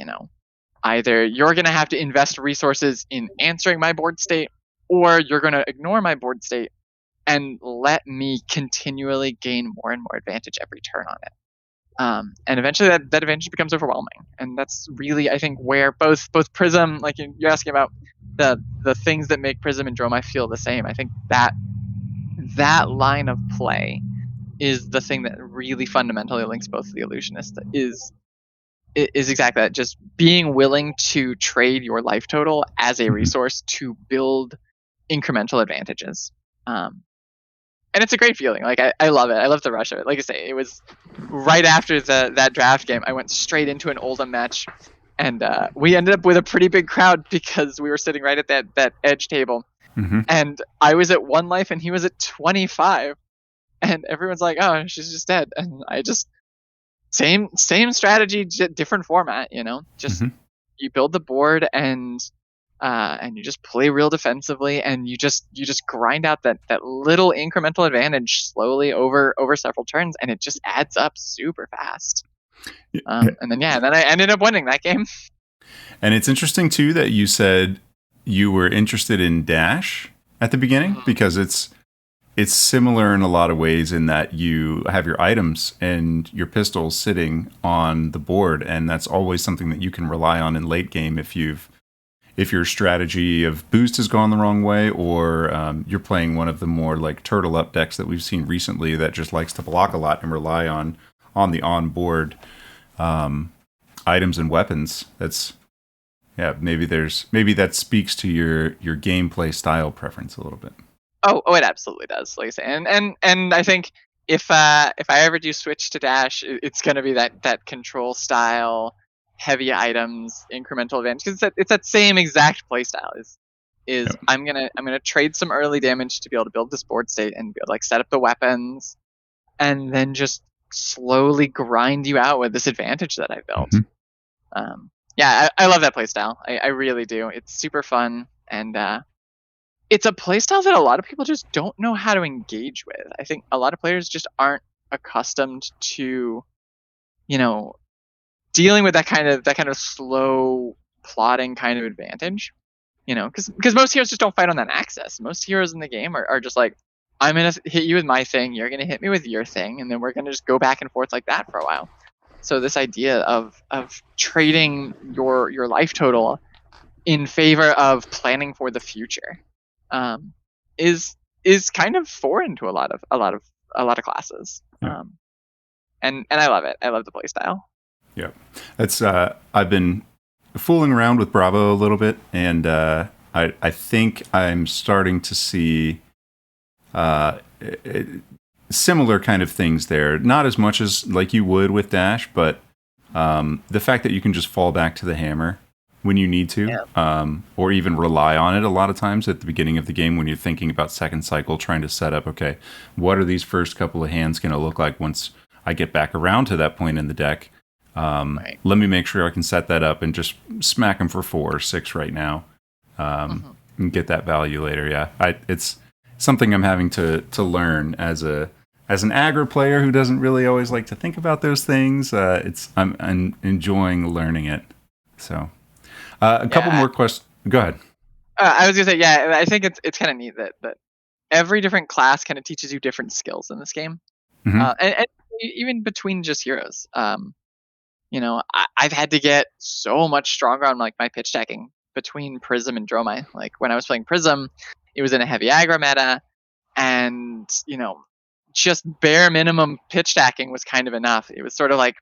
Either you're going to have to invest resources in answering my board state, or you're going to ignore my board state and let me continually gain more and more advantage every turn on it. And eventually that advantage becomes overwhelming. And that's really, I think, where both Prism, like you're asking about the things that make Prism and Dromai feel the same. I think that line of play is the thing that really fundamentally links both of the Illusionists is exactly that, just being willing to trade your life total as a resource to build incremental advantages. And it's a great feeling. Like I love it. I love the rush of it. Like I say, it was right after that draft game, I went straight into an Oldham match, and we ended up with a pretty big crowd because we were sitting right at that edge table. Mm-hmm. And I was at 1 life and he was at 25. And everyone's like, oh, she's just dead. And I just, same strategy, different format, just you build the board and you just play real defensively and you just grind out that little incremental advantage slowly over several turns, and it just adds up super fast. And then I ended up winning that game.
And it's interesting too that you said you were interested in Dash at the beginning, because it's similar in a lot of ways in that you have your items and your pistols sitting on the board, and that's always something that you can rely on in late game if your strategy of boost has gone the wrong way, or you're playing one of the more like turtle up decks that we've seen recently that just likes to block a lot and rely on the onboard items and weapons. Maybe that speaks to your gameplay style preference a little bit.
Oh, it absolutely does. Like I say, and I think if I ever do switch to Dash, it's going to be that control style, heavy items, incremental advantage, because it's that same exact play style. Is I'm gonna trade some early damage to be able to build this board state and be able to like set up the weapons, and then just slowly grind you out with this advantage that I built. I love that play style. I really do. It's super fun. And it's a playstyle that a lot of people just don't know how to engage with. I think a lot of players just aren't accustomed to, dealing with that kind of slow plotting kind of advantage. Because most heroes just don't fight on that axis. Most heroes in the game are just like, I'm gonna hit you with my thing, you're gonna hit me with your thing, and then we're gonna just go back and forth like that for a while. So this idea of trading your life total in favor of planning for the future, is kind of foreign to a lot of classes.
Yeah.
And I love it. I love the playstyle.
Yeah, that's I've been fooling around with Bravo a little bit, and I think I'm starting to see similar kind of things there. Not as much as like you would with Dash, but the fact that you can just fall back to the hammer when you need to, or even rely on it a lot of times at the beginning of the game when you're thinking about second cycle, trying to set up, okay, what are these first couple of hands going to look like once I get back around to that point in the deck? Let me make sure I can set that up and just smack them for 4 or 6 right now, and get that value later. Yeah, it's something I'm having to learn as an aggro player who doesn't really always like to think about those things. I'm enjoying learning it. So, a couple more questions. Go ahead.
I was gonna say, yeah, I think it's kind of neat that every different class kind of teaches you different skills in this game, and even between just heroes. I've had to get so much stronger on like my pitch stacking between Prism and Dromai. Like when I was playing Prism, it was in a heavy aggro meta, and just bare minimum pitch stacking was kind of enough. It was sort of like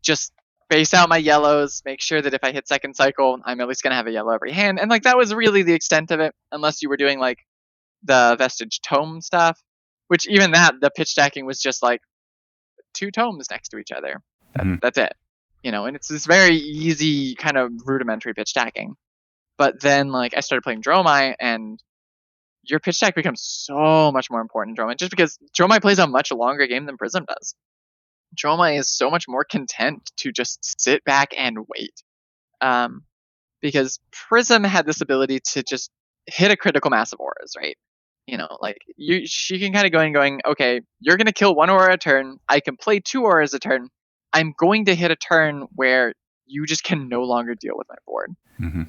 just base out my yellows, make sure that if I hit second cycle, I'm at least gonna have a yellow every hand, and like that was really the extent of it, unless you were doing like the Vestige Tome stuff, which even that the pitch stacking was just like 2 tomes next to each other. That's it. And it's this very easy kind of rudimentary pitch stacking. But then like I started playing Dromai, and your pitch stack becomes so much more important in Dromai, just because Dromai plays a much longer game than Prism does. Dromai is so much more content to just sit back and wait. Because Prism had this ability to just hit a critical mass of auras, right? She can kind of go in going, okay, you're going to kill 1 aura a turn. I can play 2 auras a turn. I'm going to hit a turn where you just can no longer deal with my board. And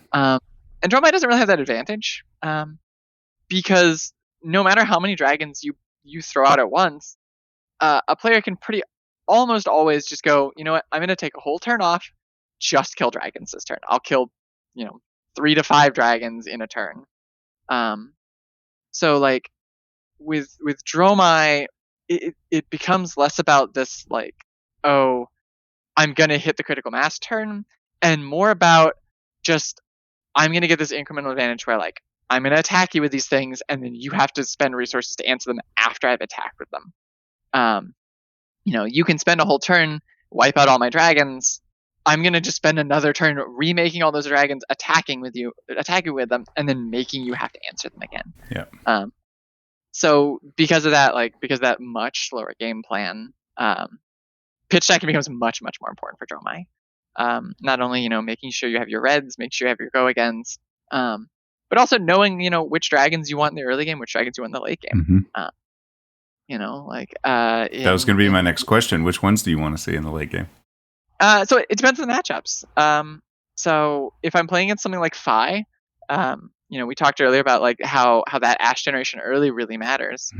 Dromai doesn't really have that advantage, because no matter how many dragons you throw out at once, a player can almost always just go, you know what, I'm going to take a whole turn off, just kill dragons this turn. I'll kill 3 to 5 dragons in a turn. So like with Dromai, it becomes less about this like, oh, I'm going to hit the critical mass turn, and more about just, I'm going to get this incremental advantage where like, I'm going to attack you with these things, and then you have to spend resources to answer them after I've attacked with them. You can spend a whole turn, wipe out all my dragons. I'm going to just spend another turn remaking all those dragons, attacking with them, and then making you have to answer them again.
Yeah.
So because of that much slower game plan, pitch stacking becomes much, much more important for Dromai. Not only, making sure you have your reds, make sure you have your go-agains, but also knowing, which dragons you want in the early game, which dragons you want in the late game.
That was going to be my next question. Which ones do you want to see in the late game?
So it depends on the matchups. So if I'm playing against something like Fi, we talked earlier about like how that Ash generation early really matters.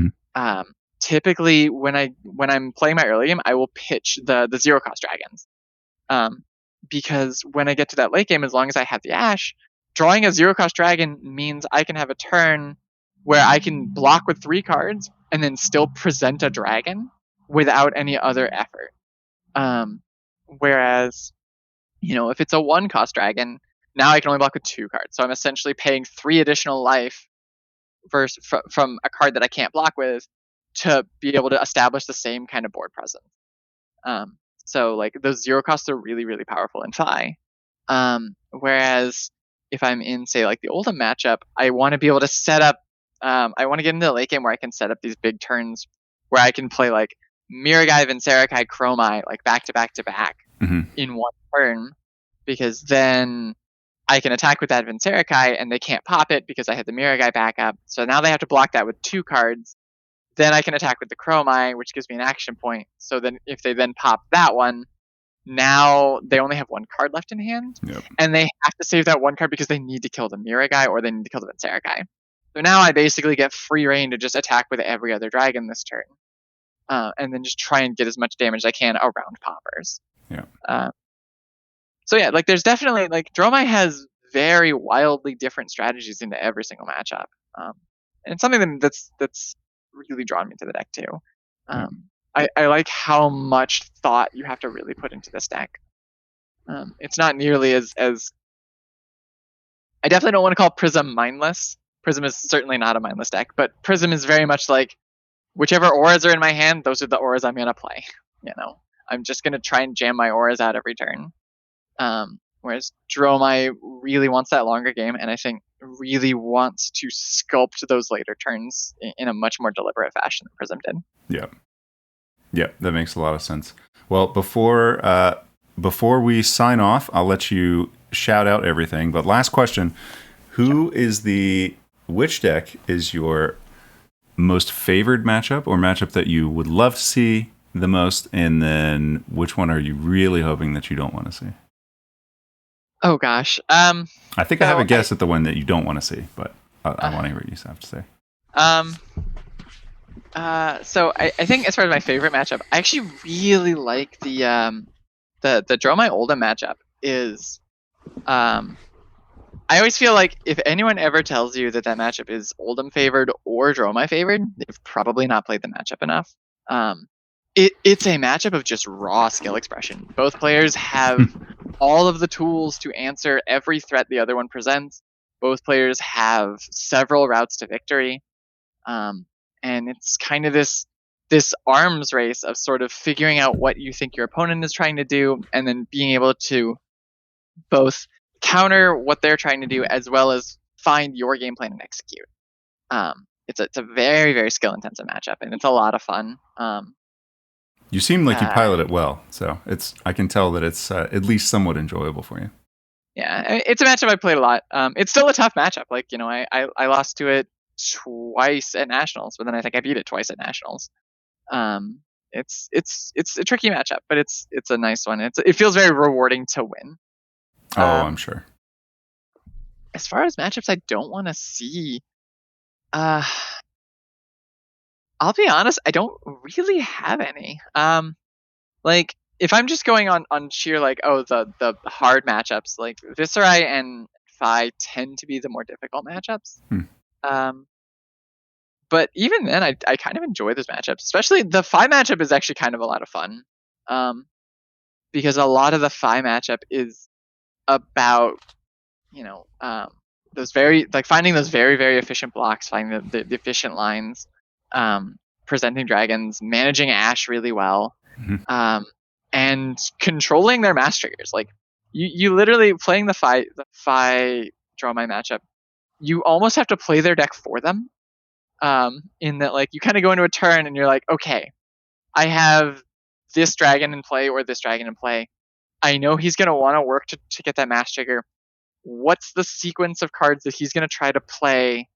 Typically when I'm playing my early game, I will pitch the 0 cost dragons. Because when I get to that late game, as long as I have the Ash, drawing a 0 cost dragon means I can have a turn where I can block with 3 cards and then still present a dragon without any other effort. Whereas, if it's a 1 cost dragon, now I can only block with 2 cards. So I'm essentially paying 3 additional life from a card that I can't block with to be able to establish the same kind of board presence. So like those 0 costs are really, really powerful in Fi. Whereas if I'm in, say, like the Oldhim matchup, I want to be able to set up, I want to get into the late game where I can set up these big turns where I can play like Miragai, Vinserakai, Chromai, like back to back to back in one turn, because then I can attack with that Vincerikai, and they can't pop it because I had the Mirror Guy backup. So now they have to block that with 2 cards. Then I can attack with the Dromai, which gives me an action point. So then if they then pop that one, now they only have 1 card left in hand.
Yep.
And they have to save that 1 card because they need to kill the Mirror Guy or they need to kill the Vincerikai. So now I basically get free reign to just attack with every other dragon this turn. And then just try and get as much damage as I can around poppers.
Yeah.
So yeah, like there's definitely like Dromai has very wildly different strategies into every single matchup, and it's something that's really drawn me to the deck too. I like how much thought you have to really put into this deck. It's not nearly as I definitely don't want to call Prism mindless. Prism is certainly not a mindless deck, but Prism is very much like whichever auras are in my hand, those are the auras I'm gonna play. You know, I'm just gonna try and jam my auras out every turn. Whereas Dromai really wants that longer game, and I think really wants to sculpt those later turns in a much more deliberate fashion than Prism did.
Yeah, that makes a lot of sense. Well, before we sign off, I'll let you shout out everything. But last question: which deck is your most favored matchup or matchup that you would love to see the most, and then which one are you really hoping that you don't want to see?
Oh gosh.
I think I have a guess at the one that you don't want to see, but I want to hear what you have to say.
So I think as far as my favorite matchup, I actually really like the Dromai Oldhim matchup. Is I always feel like if anyone ever tells you that matchup is Oldhim favored or Dromai favored, they've probably not played the matchup enough. It's a matchup of just raw skill expression. Both players have all of the tools to answer every threat the other one presents. Both players have several routes to victory. And it's kind of this arms race of sort of figuring out what you think your opponent is trying to do and then being able to both counter what they're trying to do as well as find your game plan and execute. It's a very, very skill intensive matchup, and it's a lot of fun.
You seem like you pilot it well, so I can tell that it's at least somewhat enjoyable for you.
Yeah, it's a matchup I played a lot. It's still a tough matchup. Like, you know, I lost to it twice at nationals, but then I think I beat it twice at nationals. It's a tricky matchup, but it's a nice one. It feels very rewarding to win.
Oh, I'm sure.
As far as matchups I don't want to see, I'll be honest, I don't really have any. Like if I'm just going on sheer like the hard matchups, like Viserai and Phi tend to be the more difficult matchups. But even then, I kind of enjoy those matchups. Especially the Phi matchup is actually kind of a lot of fun, because a lot of the Phi matchup is about those finding those very, very efficient blocks, finding the efficient lines, presenting dragons, managing Ash really well, and controlling their mass triggers. Like you literally playing the Phi Dromai matchup, you almost have to play their deck for them. In that, like, you kind of go into a turn and you're like, okay, I have this dragon in play or this dragon in play. I know he's going to want to work to get that mass trigger. What's the sequence of cards that he's going to try to play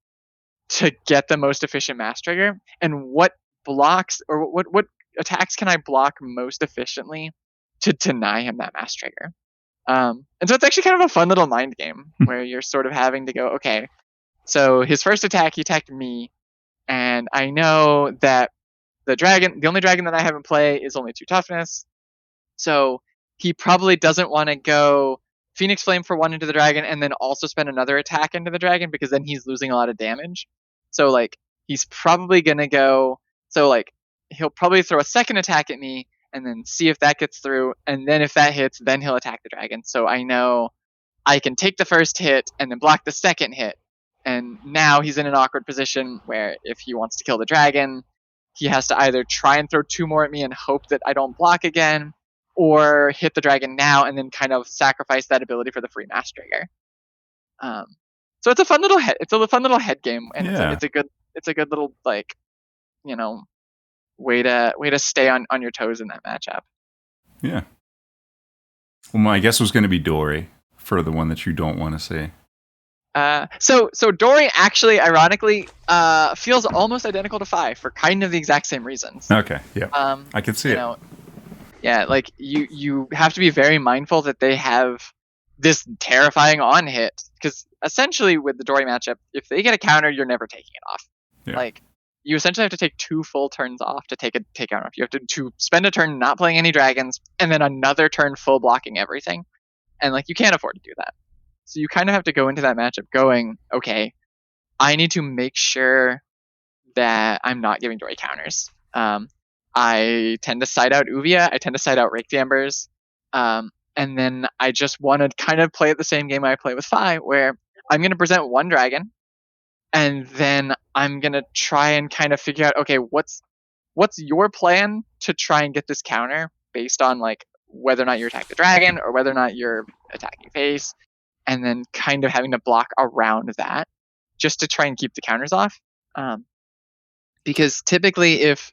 to get the most efficient mass trigger? And what blocks or what attacks can I block most efficiently to deny him that mass trigger? And so it's actually kind of a fun little mind game where you're sort of having to go, okay, so his first attack, he attacked me, and I know that the only dragon that I have in play is only 2 toughness, so he probably doesn't want to go Phoenix Flame for 1 into the dragon and then also spend another attack into the dragon, because then he's losing a lot of damage. So like he's probably gonna go, so like he'll probably throw a second attack at me and then see if that gets through, and then if that hits, then he'll attack the dragon. So I know I can take the first hit and then block the second hit. And now he's in an awkward position where if he wants to kill the dragon, he has to either try and throw 2 more at me and hope that I don't block again, or hit the dragon now and then kind of sacrifice that ability for the free mass trigger. So it's a fun little head game, and it's a good little, like, you know, way to stay on your toes in that matchup.
Yeah. Well, my guess was going to be Dory for the one that you don't want to see?
So Dory actually, ironically, feels almost identical to Fi for kind of the exact same reasons.
Okay, yeah, I can see it.
Yeah, like you have to be very mindful that they have this terrifying on hit, because essentially with the Dory matchup, if they get a counter, you're never taking it off.
Yeah.
Like you essentially have to take 2 full turns off to take counter off. You have to spend a turn not playing any dragons, and then another turn full blocking everything, and like you can't afford to do that. So you kind of have to go into that matchup going, okay, I need to make sure that I'm not giving Dory counters. I tend to side out Uvia. I tend to side out Rake the Embers. And then I just want to kind of play it the same game I play with Fi, where I'm going to present 1 dragon, and then I'm going to try and kind of figure out, okay, what's your plan to try and get this counter based on like whether or not you attack the dragon or whether or not you're attacking face, and then kind of having to block around that just to try and keep the counters off. Because typically if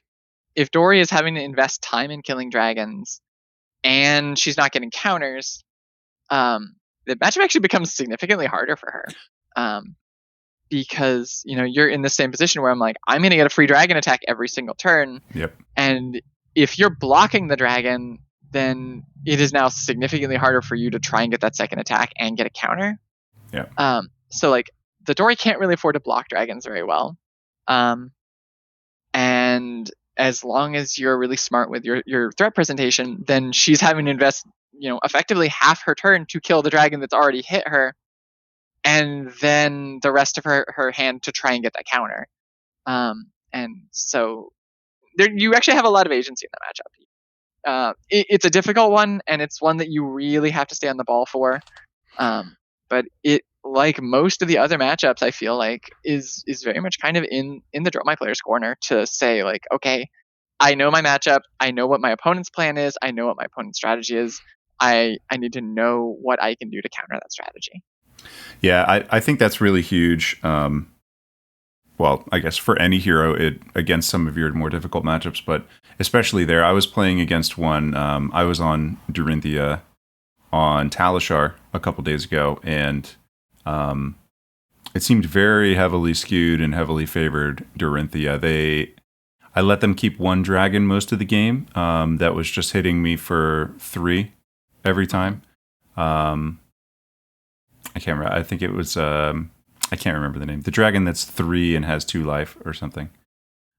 Dory is having to invest time in killing dragons and she's not getting counters, the matchup actually becomes significantly harder for her. Because, you're in the same position where I'm like, I'm going to get a free dragon attack every single turn.
Yep.
And if you're blocking the dragon, then it is now significantly harder for you to try and get that second attack and get a counter.
Yeah.
So like the Dory can't really afford to block dragons very well. And as long as you're really smart with your threat presentation, then she's having to invest, effectively half her turn to kill the dragon that's already hit her, and then the rest of her hand to try and get that counter. And so you actually have a lot of agency in that matchup. It's a difficult one, and it's one that you really have to stay on the ball for. But it, like most of the other matchups, I feel like is very much kind of in the Dromai player's corner to say like, okay, I know my matchup, I know what my opponent's plan is, I know what my opponent's strategy is. I need to know what I can do to counter that strategy.
Yeah, I think that's really huge. Well, I guess for any hero, against some of your more difficult matchups, but especially there. I was playing against one. I was on Dorinthia on Talishar a couple days ago, and it seemed very heavily skewed and heavily favored Dorinthia. I let them keep 1 dragon most of the game. That was just hitting me for 3 every time. I can't remember. I think it was. I can't remember the name. The dragon that's 3 and has 2 life or something.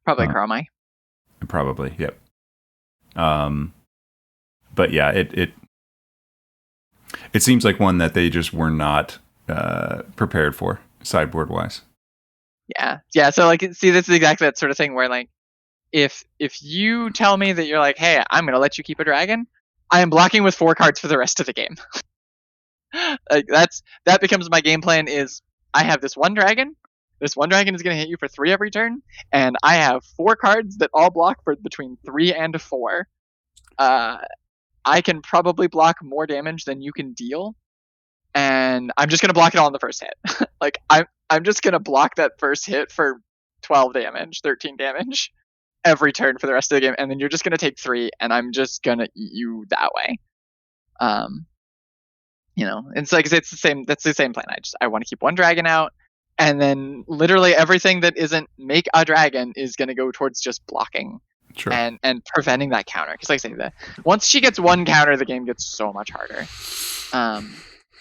Probably Dromai.
Probably, yep. But yeah, it seems like one that they just were not prepared for sideboard wise.
Yeah. So like, see, this is exactly that sort of thing where like, if you tell me that you're like, hey, I'm gonna let you keep a dragon, I am blocking with 4 cards for the rest of the game. Like that becomes my game plan. Is I have this one dragon. This one dragon is going to hit you for 3 every turn, and I have 4 cards that all block for between 3 and 4. I can probably block more damage than you can deal, and I'm just going to block it all in the first hit. Like I'm just going to block that first hit for 12 damage, 13 damage every turn for the rest of the game, and then you're just going to take 3, and I'm just going to eat you that way. It's like it's the same. That's the same plan. I want to keep 1 dragon out, and then literally everything that isn't make a dragon is going to go towards just blocking.
Sure.
And preventing that counter. Because like I say, that once she gets 1 counter, the game gets so much harder.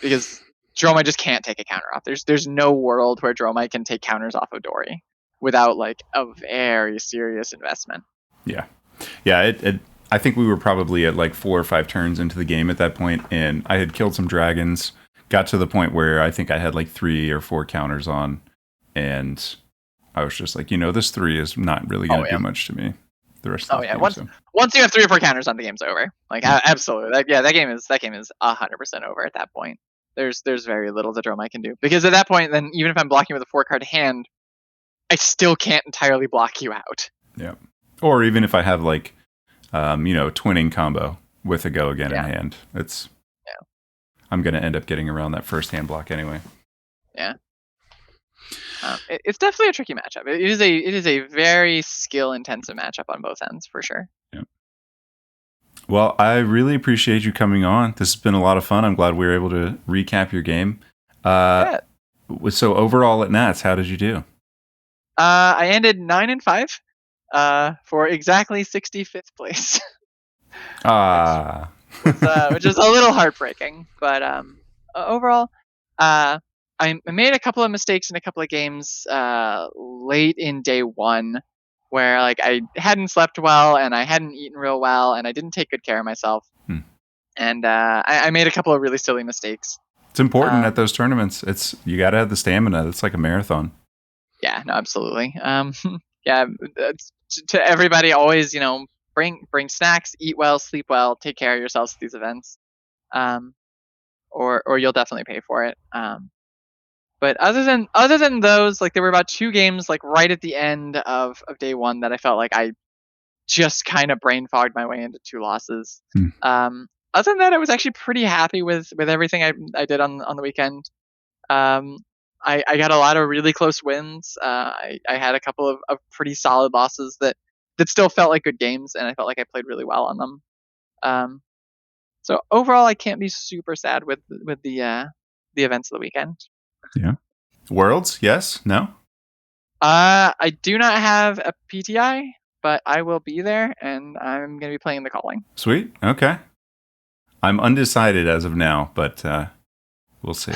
Because Dromai just can't take a counter off. There's no world where Dromai can take counters off of Dory without like a very serious investment.
Yeah. I think we were probably at like 4 or 5 turns into the game at that point, and I had killed some dragons, got to the point where I think I had like 3 or 4 counters on, and I was just like, this 3 is not really going to do much to me the rest of the game.
Once you have 3 or 4 counters on, the game's over. Like, absolutely. That game is 100% over at that point. There's very little that Dromai can do. Because at that point, then even if I'm blocking with a 4-card hand, I still can't entirely block you out.
Yeah. Or even if I have like twinning combo with a go again in hand. I'm going to end up getting around that first hand block anyway.
Yeah. It's definitely a tricky matchup. It is a very skill intensive matchup on both ends for sure.
Yeah. Well, I really appreciate you coming on. This has been a lot of fun. I'm glad we were able to recap your game.
Yeah.
So overall at Nats, how did you do?
I ended 9-5 for exactly 65th place. Which is a little heartbreaking, but overall, I made a couple of mistakes in a couple of games late in day one, where like I hadn't slept well and I hadn't eaten real well and I didn't take good care of myself, and I made a couple of really silly mistakes.
It's important at those tournaments. You got to have the stamina. It's like a marathon.
Yeah, no, absolutely. Yeah, to everybody, always bring snacks, eat well, sleep well, take care of yourselves at these events. Or you'll definitely pay for it. But other than those, like there were about 2 games like right at the end of day one that I felt like I just kind of brain fogged my way into 2 losses. Other than that, I was actually pretty happy with everything I did on the weekend. I got a lot of really close wins. I had a couple of pretty solid losses that still felt like good games, and I felt like I played really well on them. So overall, I can't be super sad with the events of the weekend.
Yeah. Worlds? Yes? No?
I do not have a PTI, but I will be there, and I'm going to be playing the calling.
Sweet. Okay. I'm undecided as of now, but we'll see.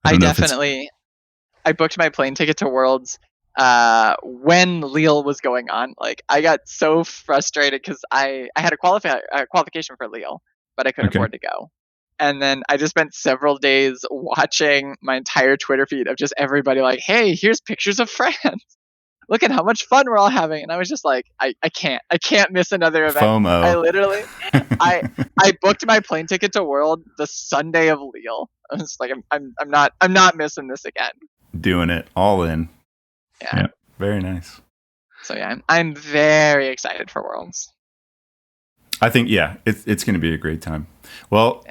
I booked my plane ticket to Worlds when Lille was going on. Like I got so frustrated because I had a qualification for Lille, but I couldn't afford to go. And then I just spent several days watching my entire Twitter feed of just everybody like, hey, here's pictures of France. Look at how much fun we're all having. And I was just like, I can't miss another event.
FOMO.
I literally, I booked my plane ticket to World the Sunday of Lille. I was like, I'm not missing this again.
Doing it all in.
Yeah.
Very nice.
So yeah, I'm very excited for Worlds.
I think it's going to be a great time. Well,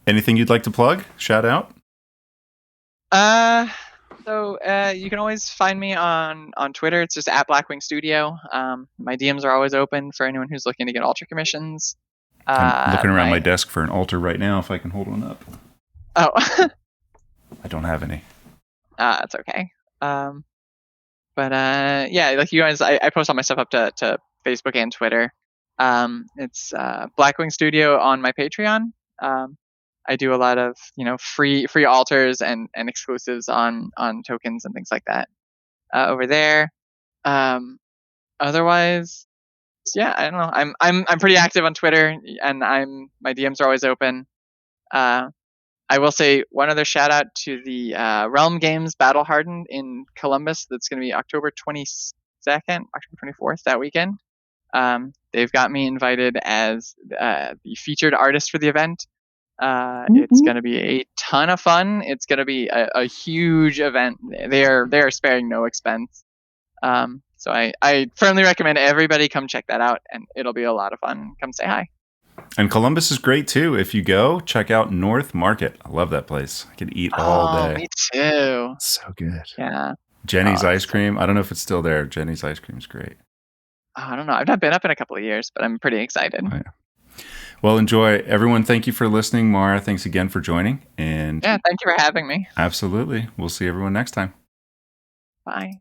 anything you'd like to plug? Shout out.
So you can always find me on Twitter. It's just at Blackwing Studio. My DMs are always open for anyone who's looking to get altar commissions.
I'm looking around my desk for an altar right now. If I can hold one up.
Oh. I
don't have any.
That's okay. But yeah, like you guys, I post all my stuff up to Facebook and Twitter. It's Blackwing Studio on my Patreon. I do a lot of free altars and exclusives on tokens and things like that over there. Otherwise, yeah, I don't know. I'm pretty active on Twitter, and my DMs are always open. I will say one other shout out to the Realm Games Battle Hardened in Columbus. That's going to be October 22nd, October 24th that weekend. They've got me invited as the featured artist for the event. It's going to be a ton of fun. It's going to be a huge event. They are sparing no expense. So I firmly recommend everybody come check that out, and it'll be a lot of fun. Come say hi.
And Columbus is great too. If you go, check out North Market. I love that place. I can eat all day.
Me too.
So good.
Yeah.
Jenny's ice cream. I don't know if it's still there. Jenny's ice cream is great.
I don't know. I've not been up in a couple of years, but I'm pretty excited.
Oh, yeah. Well, enjoy. Everyone, thank you for listening. Mara, thanks again for joining. And
yeah, thank you for having me.
Absolutely. We'll see everyone next time.
Bye.